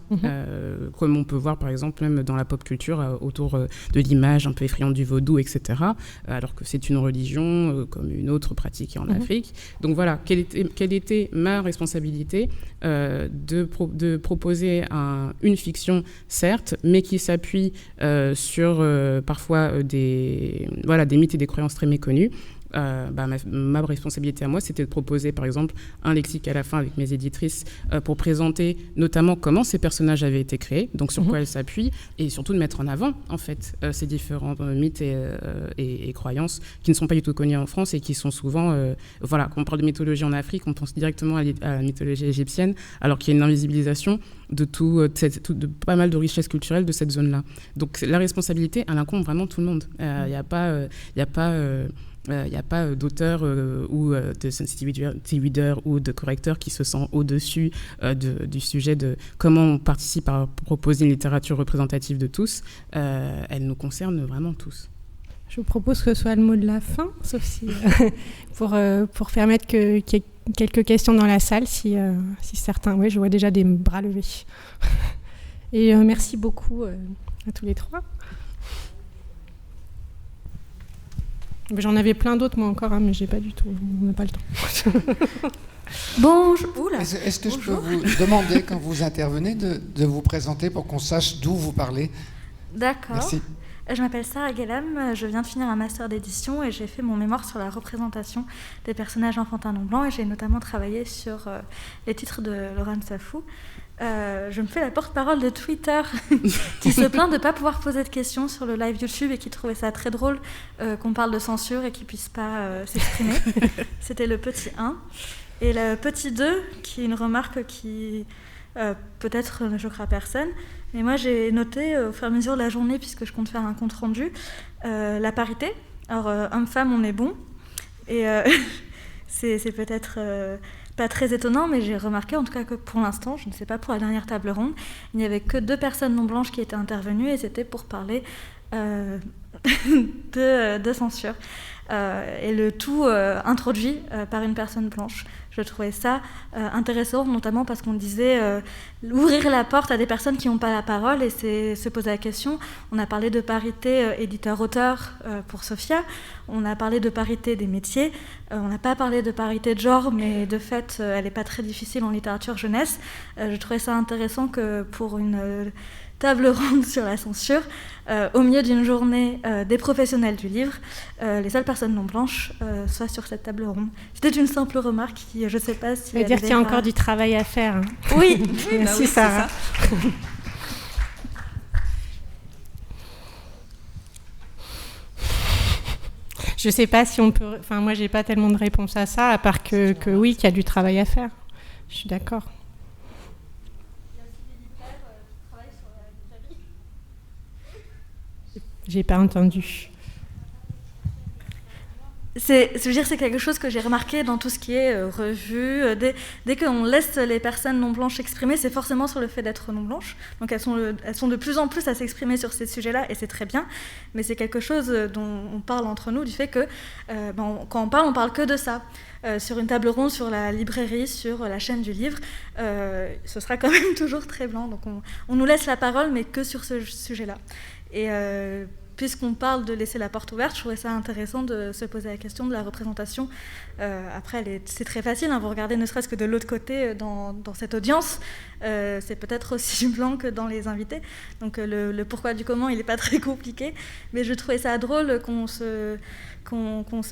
comme on peut voir par exemple même dans la pop culture autour de l'image un peu effrayante du vaudou, etc., alors que c'est une religion comme une autre pratiquée en Afrique. Donc voilà, quelle était ma responsabilité de proposer une fiction, certes, mais qui s'appuie sur parfois des mythes et des croyances très méconnues. Ma responsabilité à moi, c'était de proposer, par exemple, un lexique à la fin avec mes éditrices pour présenter notamment comment ces personnages avaient été créés, donc sur quoi elles s'appuient, et surtout de mettre en avant, en fait, ces différents mythes et croyances qui ne sont pas du tout connus en France et qui sont souvent... quand on parle de mythologie en Afrique, on pense directement à la mythologie égyptienne, alors qu'il y a une invisibilisation de pas mal de richesses culturelles de cette zone-là. Donc la responsabilité, elle incombe vraiment tout le monde. Il n'y a pas d'auteur ou de sensitivity reader ou de correcteur qui se sent au-dessus du sujet de comment on participe à proposer une littérature représentative de tous. Elle nous concerne vraiment tous. Je vous propose que ce soit le mot de la fin, sauf si pour permettre qu'il y ait quelques questions dans la salle, si certains... Oui, je vois déjà des bras levés. Et merci beaucoup à tous les trois. J'en avais plein d'autres, moi encore, mais j'ai pas du tout. On n'a pas le temps. Bonjour. Est-ce que je peux vous demander, quand vous intervenez, de vous présenter pour qu'on sache d'où vous parlez? D'accord. Merci. Je m'appelle Sarah Guélam, je viens de finir un master d'édition et j'ai fait mon mémoire sur la représentation des personnages enfantins non blancs, et j'ai notamment travaillé sur les titres de Laurent Safou. Je me fais la porte-parole de Twitter qui se plaint de ne pas pouvoir poser de questions sur le live YouTube et qui trouvait ça très drôle qu'on parle de censure et qu'il ne puisse pas s'exprimer. C'était le petit 1. Et le petit 2, qui est une remarque qui peut-être ne choquera personne, mais moi j'ai noté au fur et à mesure de la journée, puisque je compte faire un compte-rendu, la parité. Alors homme-femme, on est bon. Et c'est peut-être... pas très étonnant, mais j'ai remarqué en tout cas que pour l'instant, je ne sais pas pour la dernière table ronde, il n'y avait que 2 personnes non blanches qui étaient intervenues et c'était pour parler de censure. Et le tout introduit par une personne blanche. Je trouvais ça intéressant, notamment parce qu'on disait ouvrir la porte à des personnes qui n'ont pas la parole, et c'est se poser la question. On a parlé de parité éditeur-auteur pour Sophia, on a parlé de parité des métiers, on n'a pas parlé de parité de genre, mais de fait, elle n'est pas très difficile en littérature jeunesse. Je trouvais ça intéressant que pour une table ronde sur la censure, au milieu d'une journée des professionnels du livre, les seules personnes non blanches, soient sur cette table ronde. C'était une simple remarque qui, je ne sais pas si... Ça veut dire qu'il y a encore du travail à faire. Oui, merci oui, Sarah. Je ne sais pas si on peut... Enfin, moi, je n'ai pas tellement de réponse à ça, à part que oui, qu'il y a du travail à faire. Je suis d'accord. Il y a aussi des libraires qui travaillent sur la librairie. J'ai pas entendu. C'est quelque chose que j'ai remarqué dans tout ce qui est revue. Dès qu'on laisse les personnes non blanches s'exprimer, c'est forcément sur le fait d'être non blanches. Donc elles sont de plus en plus à s'exprimer sur ces sujets-là, et c'est très bien. Mais c'est quelque chose dont on parle entre nous, du fait que quand on parle que de ça. Sur une table ronde, sur la librairie, sur la chaîne du livre, ce sera quand même toujours très blanc. Donc on nous laisse la parole, mais que sur ce sujet-là. Et puisqu'on parle de laisser la porte ouverte, je trouvais ça intéressant de se poser la question de la représentation. Après, c'est très facile, hein, vous regardez ne serait-ce que de l'autre côté dans cette audience, c'est peut-être aussi blanc que dans les invités. Donc le pourquoi du comment, il n'est pas très compliqué, mais je trouvais ça drôle qu'on se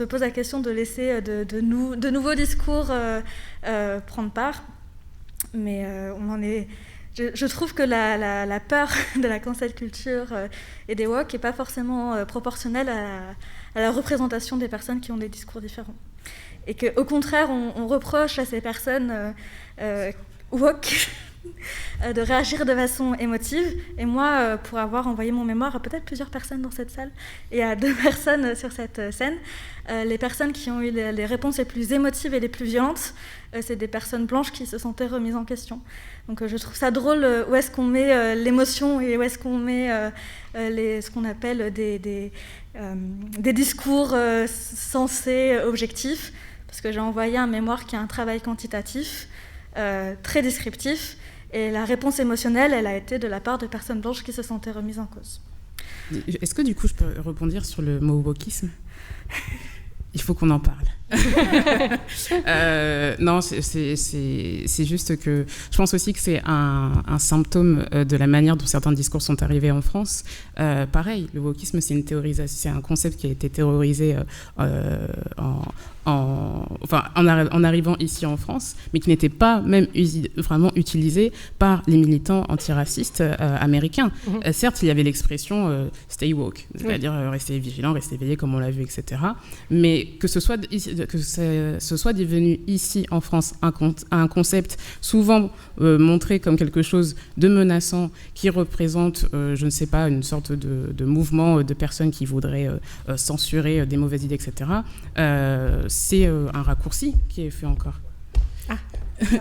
pose la question de laisser de nouveaux discours prendre part. Mais on en est... Je trouve que la peur de la cancel culture et des woke n'est pas forcément proportionnelle à la représentation des personnes qui ont des discours différents. Et qu'au contraire, on reproche à ces personnes woke de réagir de façon émotive. Et moi, pour avoir envoyé mon mémoire à peut-être plusieurs personnes dans cette salle et à 2 personnes sur cette scène, les personnes qui ont eu les réponses les plus émotives et les plus violentes, c'est des personnes blanches qui se sentaient remises en question. Donc je trouve ça drôle où est-ce qu'on met l'émotion et où est-ce qu'on met ce qu'on appelle des discours sensés, objectifs, parce que j'ai envoyé un mémoire qui a un travail quantitatif, très descriptif, et la réponse émotionnelle, elle a été de la part de personnes blanches qui se sentaient remises en cause. Est-ce que du coup je peux rebondir sur le mot wokisme ? Il faut qu'on en parle. Non, c'est juste que je pense aussi que c'est un symptôme de la manière dont certains discours sont arrivés en France. Pareil, le wokisme, c'est une théorisation, c'est un concept qui a été théorisé en arrivant ici en France, mais qui n'était pas même vraiment utilisé par les militants antiracistes américains. Certes, il y avait l'expression stay woke, c'est-à-dire rester vigilant, rester éveillé, comme on l'a vu, etc. Mais que ce soit devenu ici en France un concept souvent montré comme quelque chose de menaçant qui représente, je ne sais pas, une sorte de mouvement de personnes qui voudraient censurer des mauvaises idées, etc. C'est un raccourci qui est fait encore.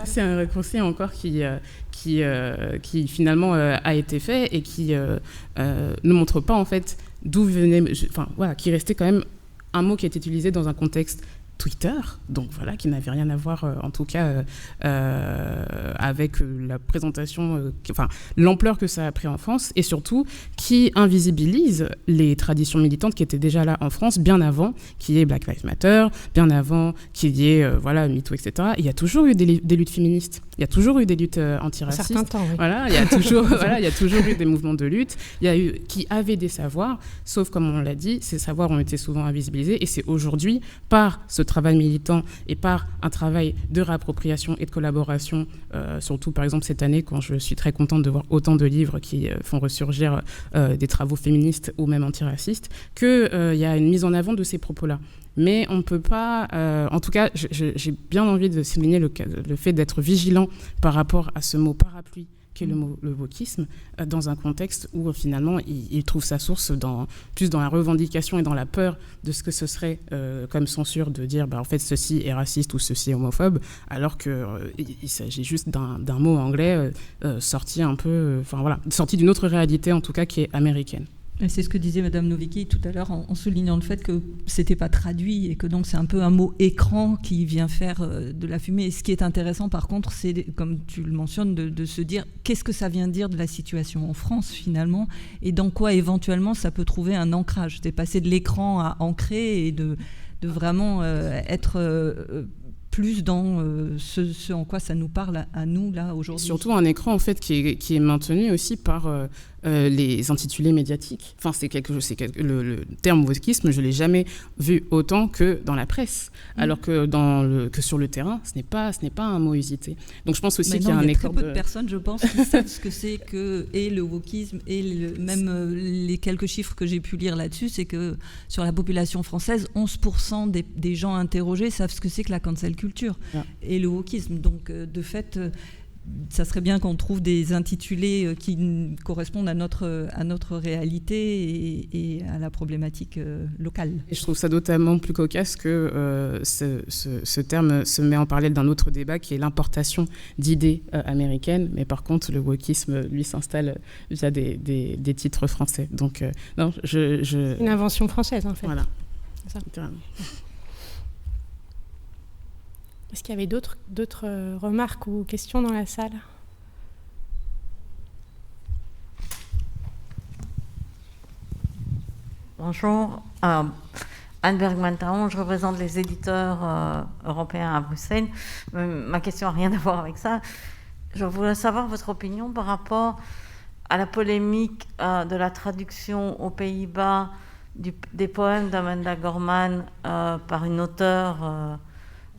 C'est un raccourci encore qui finalement a été fait et qui ne montre pas en fait d'où venait, qui restait quand même un mot qui est utilisé dans un contexte Twitter, donc voilà, qui n'avait rien à voir en tout cas avec la présentation, l'ampleur que ça a pris en France, et surtout qui invisibilise les traditions militantes qui étaient déjà là en France bien avant qu'il y ait Black Lives Matter, bien avant qu'il y ait MeToo, etc. Et il y a toujours eu des luttes féministes, il y a toujours eu des luttes antiracistes. Un certain temps, oui. Voilà, il y a toujours eu des mouvements de lutte, il y a eu qui avaient des savoirs, sauf comme on l'a dit, ces savoirs ont été souvent invisibilisés, et c'est aujourd'hui par ce travail militant et par un travail de réappropriation et de collaboration, surtout par exemple cette année quand je suis très contente de voir autant de livres qui font ressurgir des travaux féministes ou même antiracistes, qu'il y a une mise en avant de ces propos-là. Mais on ne peut pas... en tout cas, j'ai bien envie de souligner le fait d'être vigilant par rapport à ce mot parapluie qu'est le wokisme, dans un contexte où finalement il trouve sa source plus dans la revendication et dans la peur de ce que ce serait comme censure de dire en fait ceci est raciste ou ceci est homophobe, alors qu'il s'agit juste d'un mot anglais sorti d'une autre réalité en tout cas qui est américaine. C'est ce que disait Madame Novicki tout à l'heure en soulignant le fait que c'était pas traduit et que donc c'est un peu un mot écran qui vient faire de la fumée. Et ce qui est intéressant par contre, c'est, comme tu le mentionnes, de se dire qu'est-ce que ça vient dire de la situation en France finalement et dans quoi éventuellement ça peut trouver un ancrage. C'est passer de l'écran à ancrer et de vraiment être... plus dans ce en quoi ça nous parle à nous là aujourd'hui. Surtout un écran en fait qui est maintenu aussi par les intitulés médiatiques. Enfin, le terme wokisme, je ne l'ai jamais vu autant que dans la presse, alors que, que sur le terrain, ce n'est pas un mot usité. Donc je pense aussi qu'il y a un écart. Il y a très peu de personnes, je pense, qui savent ce que c'est que le wokisme et même les quelques chiffres que j'ai pu lire là-dessus, c'est que sur la population française, 11% des gens interrogés savent ce que c'est que la cancel culture et le wokisme. Donc de fait, ça serait bien qu'on trouve des intitulés qui correspondent à notre réalité et à la problématique locale. Et je trouve ça notamment plus cocasse que ce terme se met en parallèle d'un autre débat qui est l'importation d'idées américaines, mais par contre le wokisme lui s'installe via des titres français. Donc non, une invention française en fait. Voilà. C'est ça. Est-ce qu'il y avait d'autres remarques ou questions dans la salle ? Bonjour, Anne Bergman-Taon, je représente les éditeurs européens à Bruxelles. Ma question n'a rien à voir avec ça. Je voulais savoir votre opinion par rapport à la polémique de la traduction aux Pays-Bas des poèmes d'Amanda Gorman par une auteure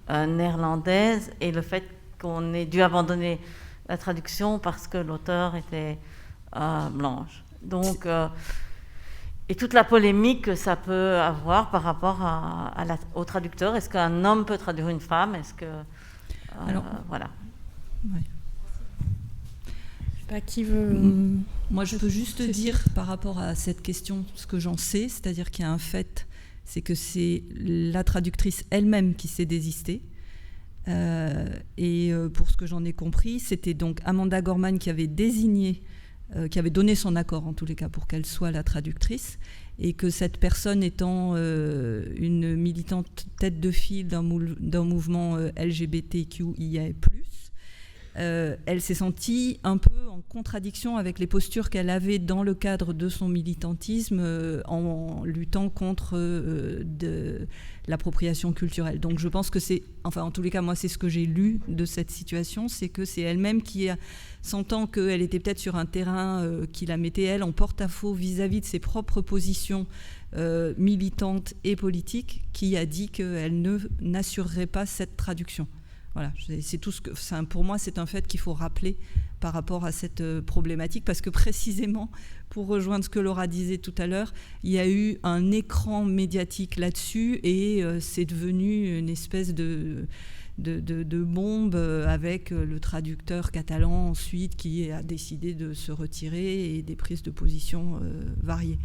néerlandaise et le fait qu'on ait dû abandonner la traduction parce que l'auteur était blanche. Donc, et toute la polémique que ça peut avoir par rapport au traducteur. Est-ce qu'un homme peut traduire une femme ? Est-ce que... Alors, voilà. Ouais. Je sais pas qui veut... Moi, je peux juste dire par rapport à cette question ce que j'en sais, c'est-à-dire qu'il y a un fait, c'est que c'est la traductrice elle-même qui s'est désistée. Et pour ce que j'en ai compris, c'était donc Amanda Gorman qui avait désigné, qui avait donné son accord en tous les cas pour qu'elle soit la traductrice, et que cette personne étant une militante tête de file d'un mouvement LGBTQIA+, elle s'est sentie un peu en contradiction avec les postures qu'elle avait dans le cadre de son militantisme en luttant contre de l'appropriation culturelle. Donc je pense que c'est, enfin en tous les cas moi c'est ce que j'ai lu de cette situation, c'est que c'est elle-même qui, sentant qu'elle était peut-être sur un terrain qui la mettait elle en porte-à-faux vis-à-vis de ses propres positions militantes et politiques, qui a dit qu'elle n'assurerait pas cette traduction. Voilà, c'est tout ce que, pour moi, c'est un fait qu'il faut rappeler par rapport à cette problématique, parce que précisément, pour rejoindre ce que Laura disait tout à l'heure, il y a eu un écran médiatique là-dessus et c'est devenu une espèce de bombe avec le traducteur catalan ensuite qui a décidé de se retirer et des prises de position variées.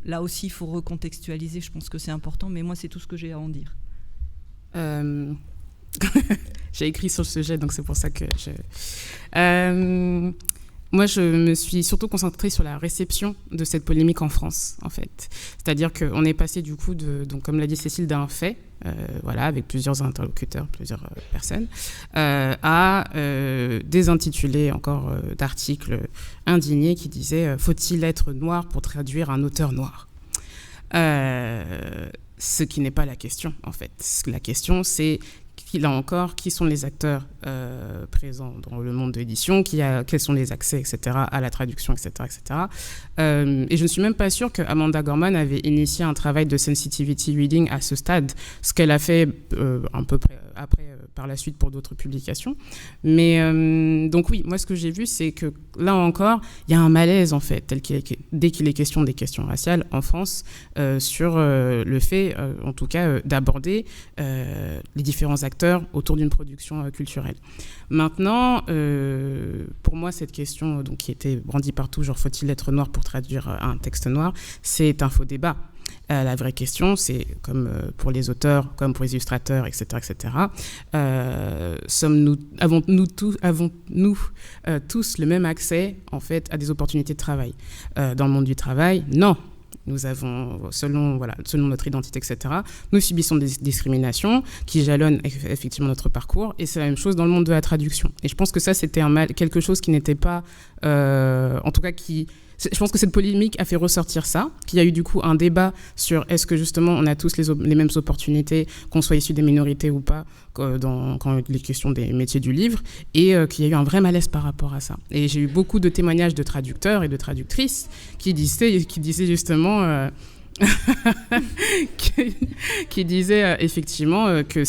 Là aussi, il faut recontextualiser, je pense que c'est important, mais moi, c'est tout ce que j'ai à en dire. J'ai écrit sur le sujet, donc c'est pour ça que moi, je me suis surtout concentrée sur la réception de cette polémique en France, en fait. C'est-à-dire qu'on est passé, du coup, donc, comme l'a dit Cécile, d'un fait, voilà, avec plusieurs interlocuteurs, plusieurs personnes, à des intitulés encore d'articles indignés qui disaient « Faut-il être noir pour traduire un auteur noir ?» Ce qui n'est pas la question, en fait. La question, c'est... là encore, qui sont les acteurs présents dans le monde de l'édition, quels sont les accès, etc., à la traduction, etc., etc. Et je ne suis même pas sûre qu'Amanda Gorman avait initié un travail de sensitivity reading à ce stade, ce qu'elle a fait un peu après, par la suite, pour d'autres publications. Mais donc oui, moi, ce que j'ai vu, c'est que là encore, il y a un malaise, en fait, dès qu'il est question des questions raciales en France, sur le fait, en tout cas, d'aborder les différents acteurs autour d'une production culturelle. Maintenant, pour moi, cette question donc, qui était brandie partout, genre faut-il être noir pour traduire un texte noir, c'est un faux débat. La vraie question, c'est comme pour les auteurs, comme pour les illustrateurs, etc., etc. Avons-nous tous le même accès, en fait, à des opportunités de travail dans le monde du travail? Non. Nous avons, selon notre identité, etc., nous subissons des discriminations qui jalonnent effectivement notre parcours, et c'est la même chose dans le monde de la traduction. Et je pense que ça, c'était quelque chose qui n'était pas, en tout cas, qui je pense que cette polémique a fait ressortir ça, qu'il y a eu du coup un débat sur est-ce que justement on a tous les mêmes opportunités, qu'on soit issu des minorités ou pas, quand les questions des métiers du livre, et qu'il y a eu un vrai malaise par rapport à ça. Et j'ai eu beaucoup de témoignages de traducteurs et de traductrices qui disaient justement... qui disait effectivement que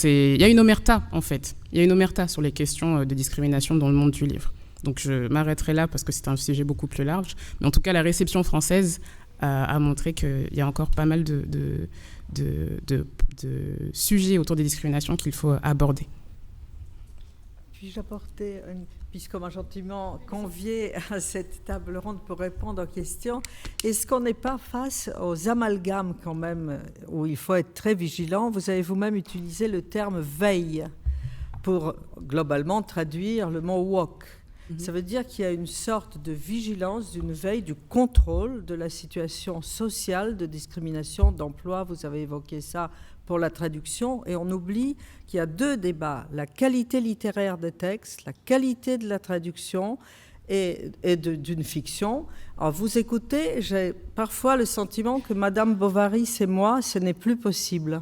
il y a une omerta en fait. Il y a une omerta sur les questions de discrimination dans le monde du livre. Donc je m'arrêterai là parce que c'est un sujet beaucoup plus large. Mais en tout cas, la réception française a montré qu'il y a encore pas mal de sujets autour des discriminations qu'il faut aborder. Puis-je apporter, puisqu'on m'a gentiment convié à cette table ronde pour répondre aux questions, est-ce qu'on n'est pas face aux amalgames quand même, où il faut être très vigilant? Vous avez vous-même utilisé le terme « veille » pour globalement traduire le mot « woke ». Ça veut dire qu'il y a une sorte de vigilance, d'une veille, du contrôle de la situation sociale de discrimination d'emploi. Vous avez évoqué ça pour la traduction. Et on oublie qu'il y a deux débats, la qualité littéraire des textes, la qualité de la traduction et d'une fiction. Alors vous écoutez, j'ai parfois le sentiment que Madame Bovary, c'est moi, ce n'est plus possible.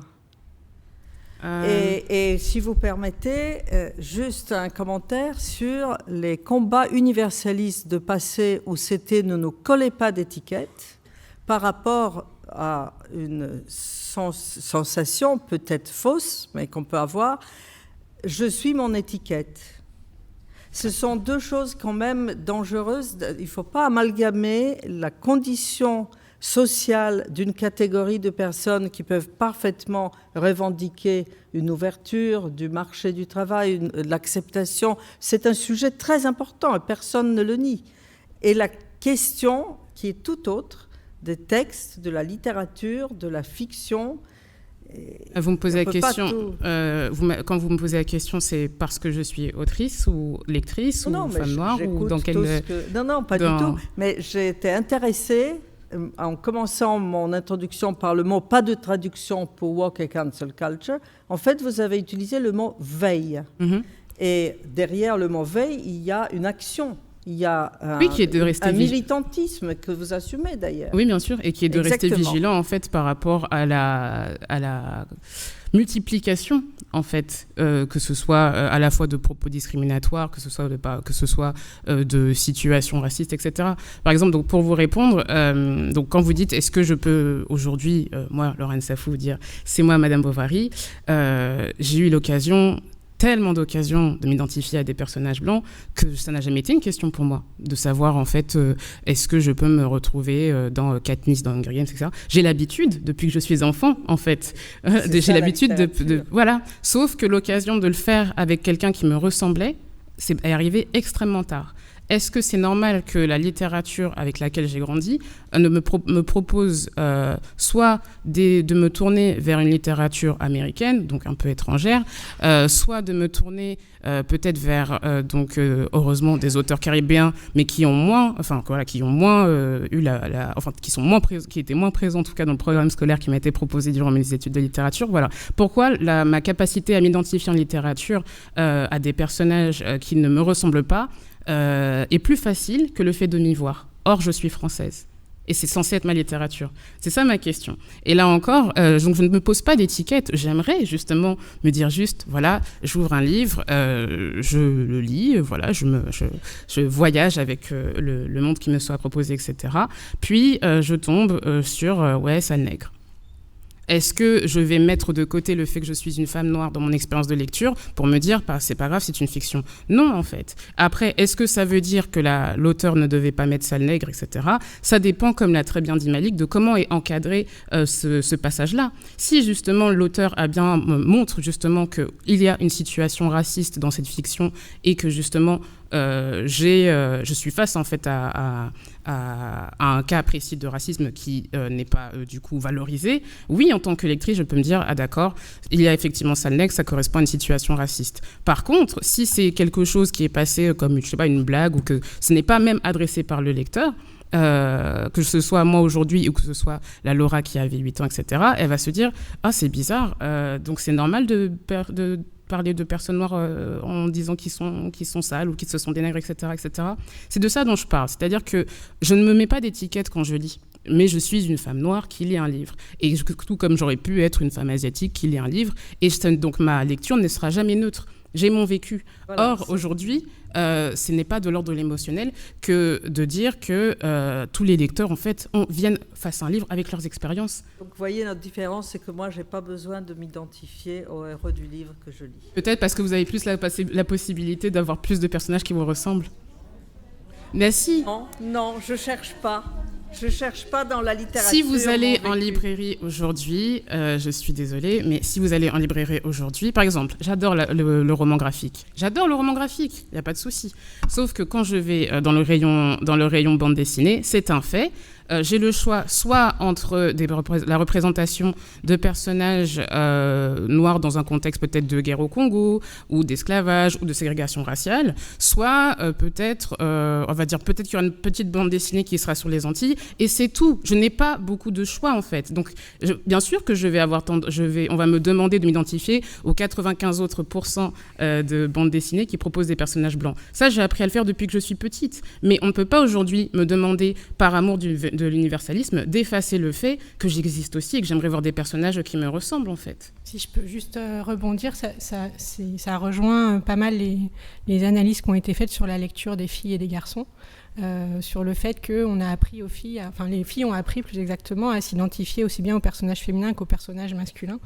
Et si vous permettez, juste un commentaire sur les combats universalistes de passé où c'était ne nous collez pas d'étiquette par rapport à une sensation peut-être fausse, mais qu'on peut avoir, je suis mon étiquette. Ce sont deux choses quand même dangereuses. Il ne faut pas amalgamer la condition sociale d'une catégorie de personnes qui peuvent parfaitement revendiquer une ouverture du marché du travail, l'acceptation. C'est un sujet très important et personne ne le nie. Et la question qui est tout autre, des textes, de la littérature, de la fiction. Vous me posez la question, quand vous me posez la question, c'est parce que je suis autrice ou lectrice ou femme noire ou dans quel... Non, pas du tout. Mais j'ai été intéressée, en commençant mon introduction par le mot « pas de traduction pour woke et cancel culture », en fait, vous avez utilisé le mot « veille ». Et derrière le mot « veille », il y a une action. Il y a un militantisme que vous assumez d'ailleurs. Oui, bien sûr, et qui est de rester vigilant en fait par rapport à la multiplication en fait, que ce soit à la fois de propos discriminatoires, que ce soit de situations racistes, etc. Par exemple, donc pour vous répondre, donc quand vous dites est-ce que je peux aujourd'hui, moi, Laurent Safou, vous dire c'est moi, Madame Bovary, j'ai eu tellement d'occasions de m'identifier à des personnages blancs que ça n'a jamais été une question pour moi de savoir en fait est-ce que je peux me retrouver dans Katniss, dans Hunger Games, etc. J'ai l'habitude depuis que je suis enfant en fait, j'ai l'habitude de voilà, sauf que l'occasion de le faire avec quelqu'un qui me ressemblait est arrivée extrêmement tard. Est-ce que c'est normal que la littérature avec laquelle j'ai grandi me propose soit de me tourner vers une littérature américaine, donc un peu étrangère, soit de me tourner peut-être vers, heureusement, des auteurs caribéens, mais qui ont moins, qui étaient moins présents en tout cas dans le programme scolaire qui m'a été proposé durant mes études de littérature. Voilà. Pourquoi ma capacité à m'identifier en littérature à des personnages qui ne me ressemblent pas est plus facile que le fait de m'y voir. Or, je suis française. Et c'est censé être ma littérature. C'est ça ma question. Et là encore, donc je ne me pose pas d'étiquette. J'aimerais justement me dire juste, voilà, j'ouvre un livre, je le lis, voilà, je voyage avec le monde qui me soit proposé, etc. Puis, je tombe sur, sale nègre. Est-ce que je vais mettre de côté le fait que je suis une femme noire dans mon expérience de lecture pour me dire, c'est pas grave, c'est une fiction? Non, en fait. Après, est-ce que ça veut dire que l'auteur ne devait pas mettre sale nègre, etc. Ça dépend, comme l'a très bien dit Malik, de comment est encadré ce passage-là. Si, justement, l'auteur montre justement qu'il y a une situation raciste dans cette fiction et que, justement, je suis face, en fait, à un cas précis de racisme qui n'est pas du coup valorisé, oui, en tant que lectrice, je peux me dire, d'accord, il y a effectivement sale nègre, ça correspond à une situation raciste. Par contre, si c'est quelque chose qui est passé comme, je sais pas, une blague, ou que ce n'est pas même adressé par le lecteur, que ce soit moi aujourd'hui ou que ce soit la Laura qui avait 8 ans, etc., elle va se dire, c'est bizarre, donc c'est normal de parler de personnes noires en disant qu'ils sont sales ou qu'ils se sont dénigrés, etc., etc. C'est de ça dont je parle. C'est-à-dire que je ne me mets pas d'étiquette quand je lis. Mais je suis une femme noire qui lit un livre. Et tout comme j'aurais pu être une femme asiatique qui lit un livre. Et donc ma lecture ne sera jamais neutre. J'ai mon vécu. Voilà, or, aujourd'hui, ce n'est pas de l'ordre de l'émotionnel que de dire que tous les lecteurs, en fait, viennent face à un livre avec leurs expériences. Donc, vous voyez, notre différence, c'est que moi, je n'ai pas besoin de m'identifier au héros du livre que je lis. Peut-être parce que vous avez plus la possibilité d'avoir plus de personnages qui vous ressemblent. Mais si. Non, je ne cherche pas. Je ne cherche pas dans la littérature. Si vous allez en librairie aujourd'hui, je suis désolée, mais si vous allez en librairie aujourd'hui, par exemple, j'adore le roman graphique. J'adore le roman graphique, il n'y a pas de souci. Sauf que quand je vais dans le rayon bande dessinée, c'est un fait. J'ai le choix soit entre la représentation de personnages noirs dans un contexte peut-être de guerre au Congo ou d'esclavage ou de ségrégation raciale, soit peut-être, on va dire peut-être qu'il y aura une petite bande dessinée qui sera sur les Antilles et c'est tout. Je n'ai pas beaucoup de choix en fait. Donc bien sûr que on va me demander de m'identifier aux 95 autres % de bandes dessinées qui proposent des personnages blancs. Ça, j'ai appris à le faire depuis que je suis petite. Mais on ne peut pas aujourd'hui me demander par amour de l'universalisme, d'effacer le fait que j'existe aussi et que j'aimerais voir des personnages qui me ressemblent, en fait. Si je peux juste rebondir, ça rejoint pas mal les analyses qui ont été faites sur la lecture des filles et des garçons, sur le fait qu'on a appris aux filles, les filles ont appris plus exactement à s'identifier aussi bien aux personnages féminins qu'aux personnages masculins.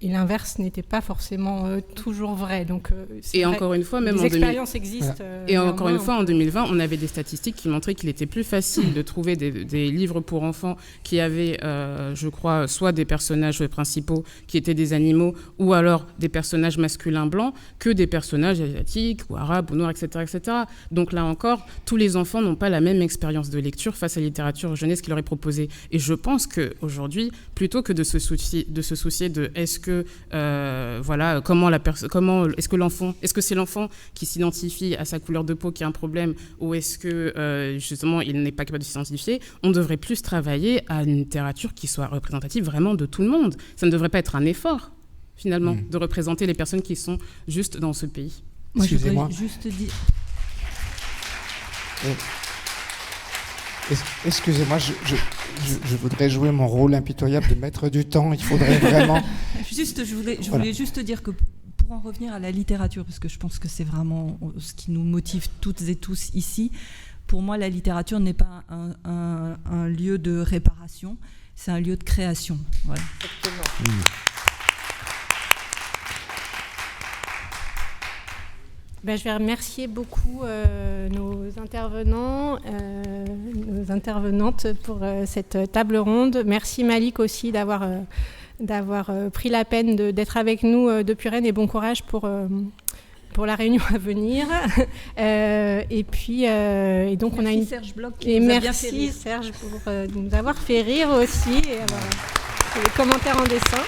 Et l'inverse n'était pas forcément toujours vrai. Donc, et vrai, encore une fois, même les expériences existent. Et encore une fois, en 2020, on avait des statistiques qui montraient qu'il était plus facile de trouver des livres pour enfants qui avaient, je crois, soit des personnages principaux qui étaient des animaux, ou alors des personnages masculins blancs, que des personnages asiatiques ou arabes ou noirs, etc., etc. Donc là encore, tous les enfants n'ont pas la même expérience de lecture face à la littérature jeunesse qui leur est proposée. Et je pense qu'aujourd'hui, plutôt que de se soucier de est-ce que est-ce que c'est l'enfant qui s'identifie à sa couleur de peau qui a un problème ou est-ce que justement il n'est pas capable de s'identifier, on devrait plus travailler à une littérature qui soit représentative vraiment de tout le monde. Ça ne devrait pas être un effort finalement de représenter les personnes qui sont juste dans ce pays. Moi je voudrais juste dire... Excusez-moi, je voudrais jouer mon rôle impitoyable de maître du temps. Il faudrait vraiment... Je voulais juste dire que pour en revenir à la littérature, parce que je pense que c'est vraiment ce qui nous motive toutes et tous ici, pour moi, la littérature n'est pas un lieu de réparation, c'est un lieu de création. Voilà. Exactement. Je vais remercier beaucoup nos intervenants, nos intervenantes pour cette table ronde. Merci Malik aussi d'avoir pris la peine d'être avec nous depuis Rennes et bon courage pour la réunion à venir. Et donc merci on a une Serge Bloch et merci Serge pour nous avoir fait rire aussi et avoir les commentaires en dessin.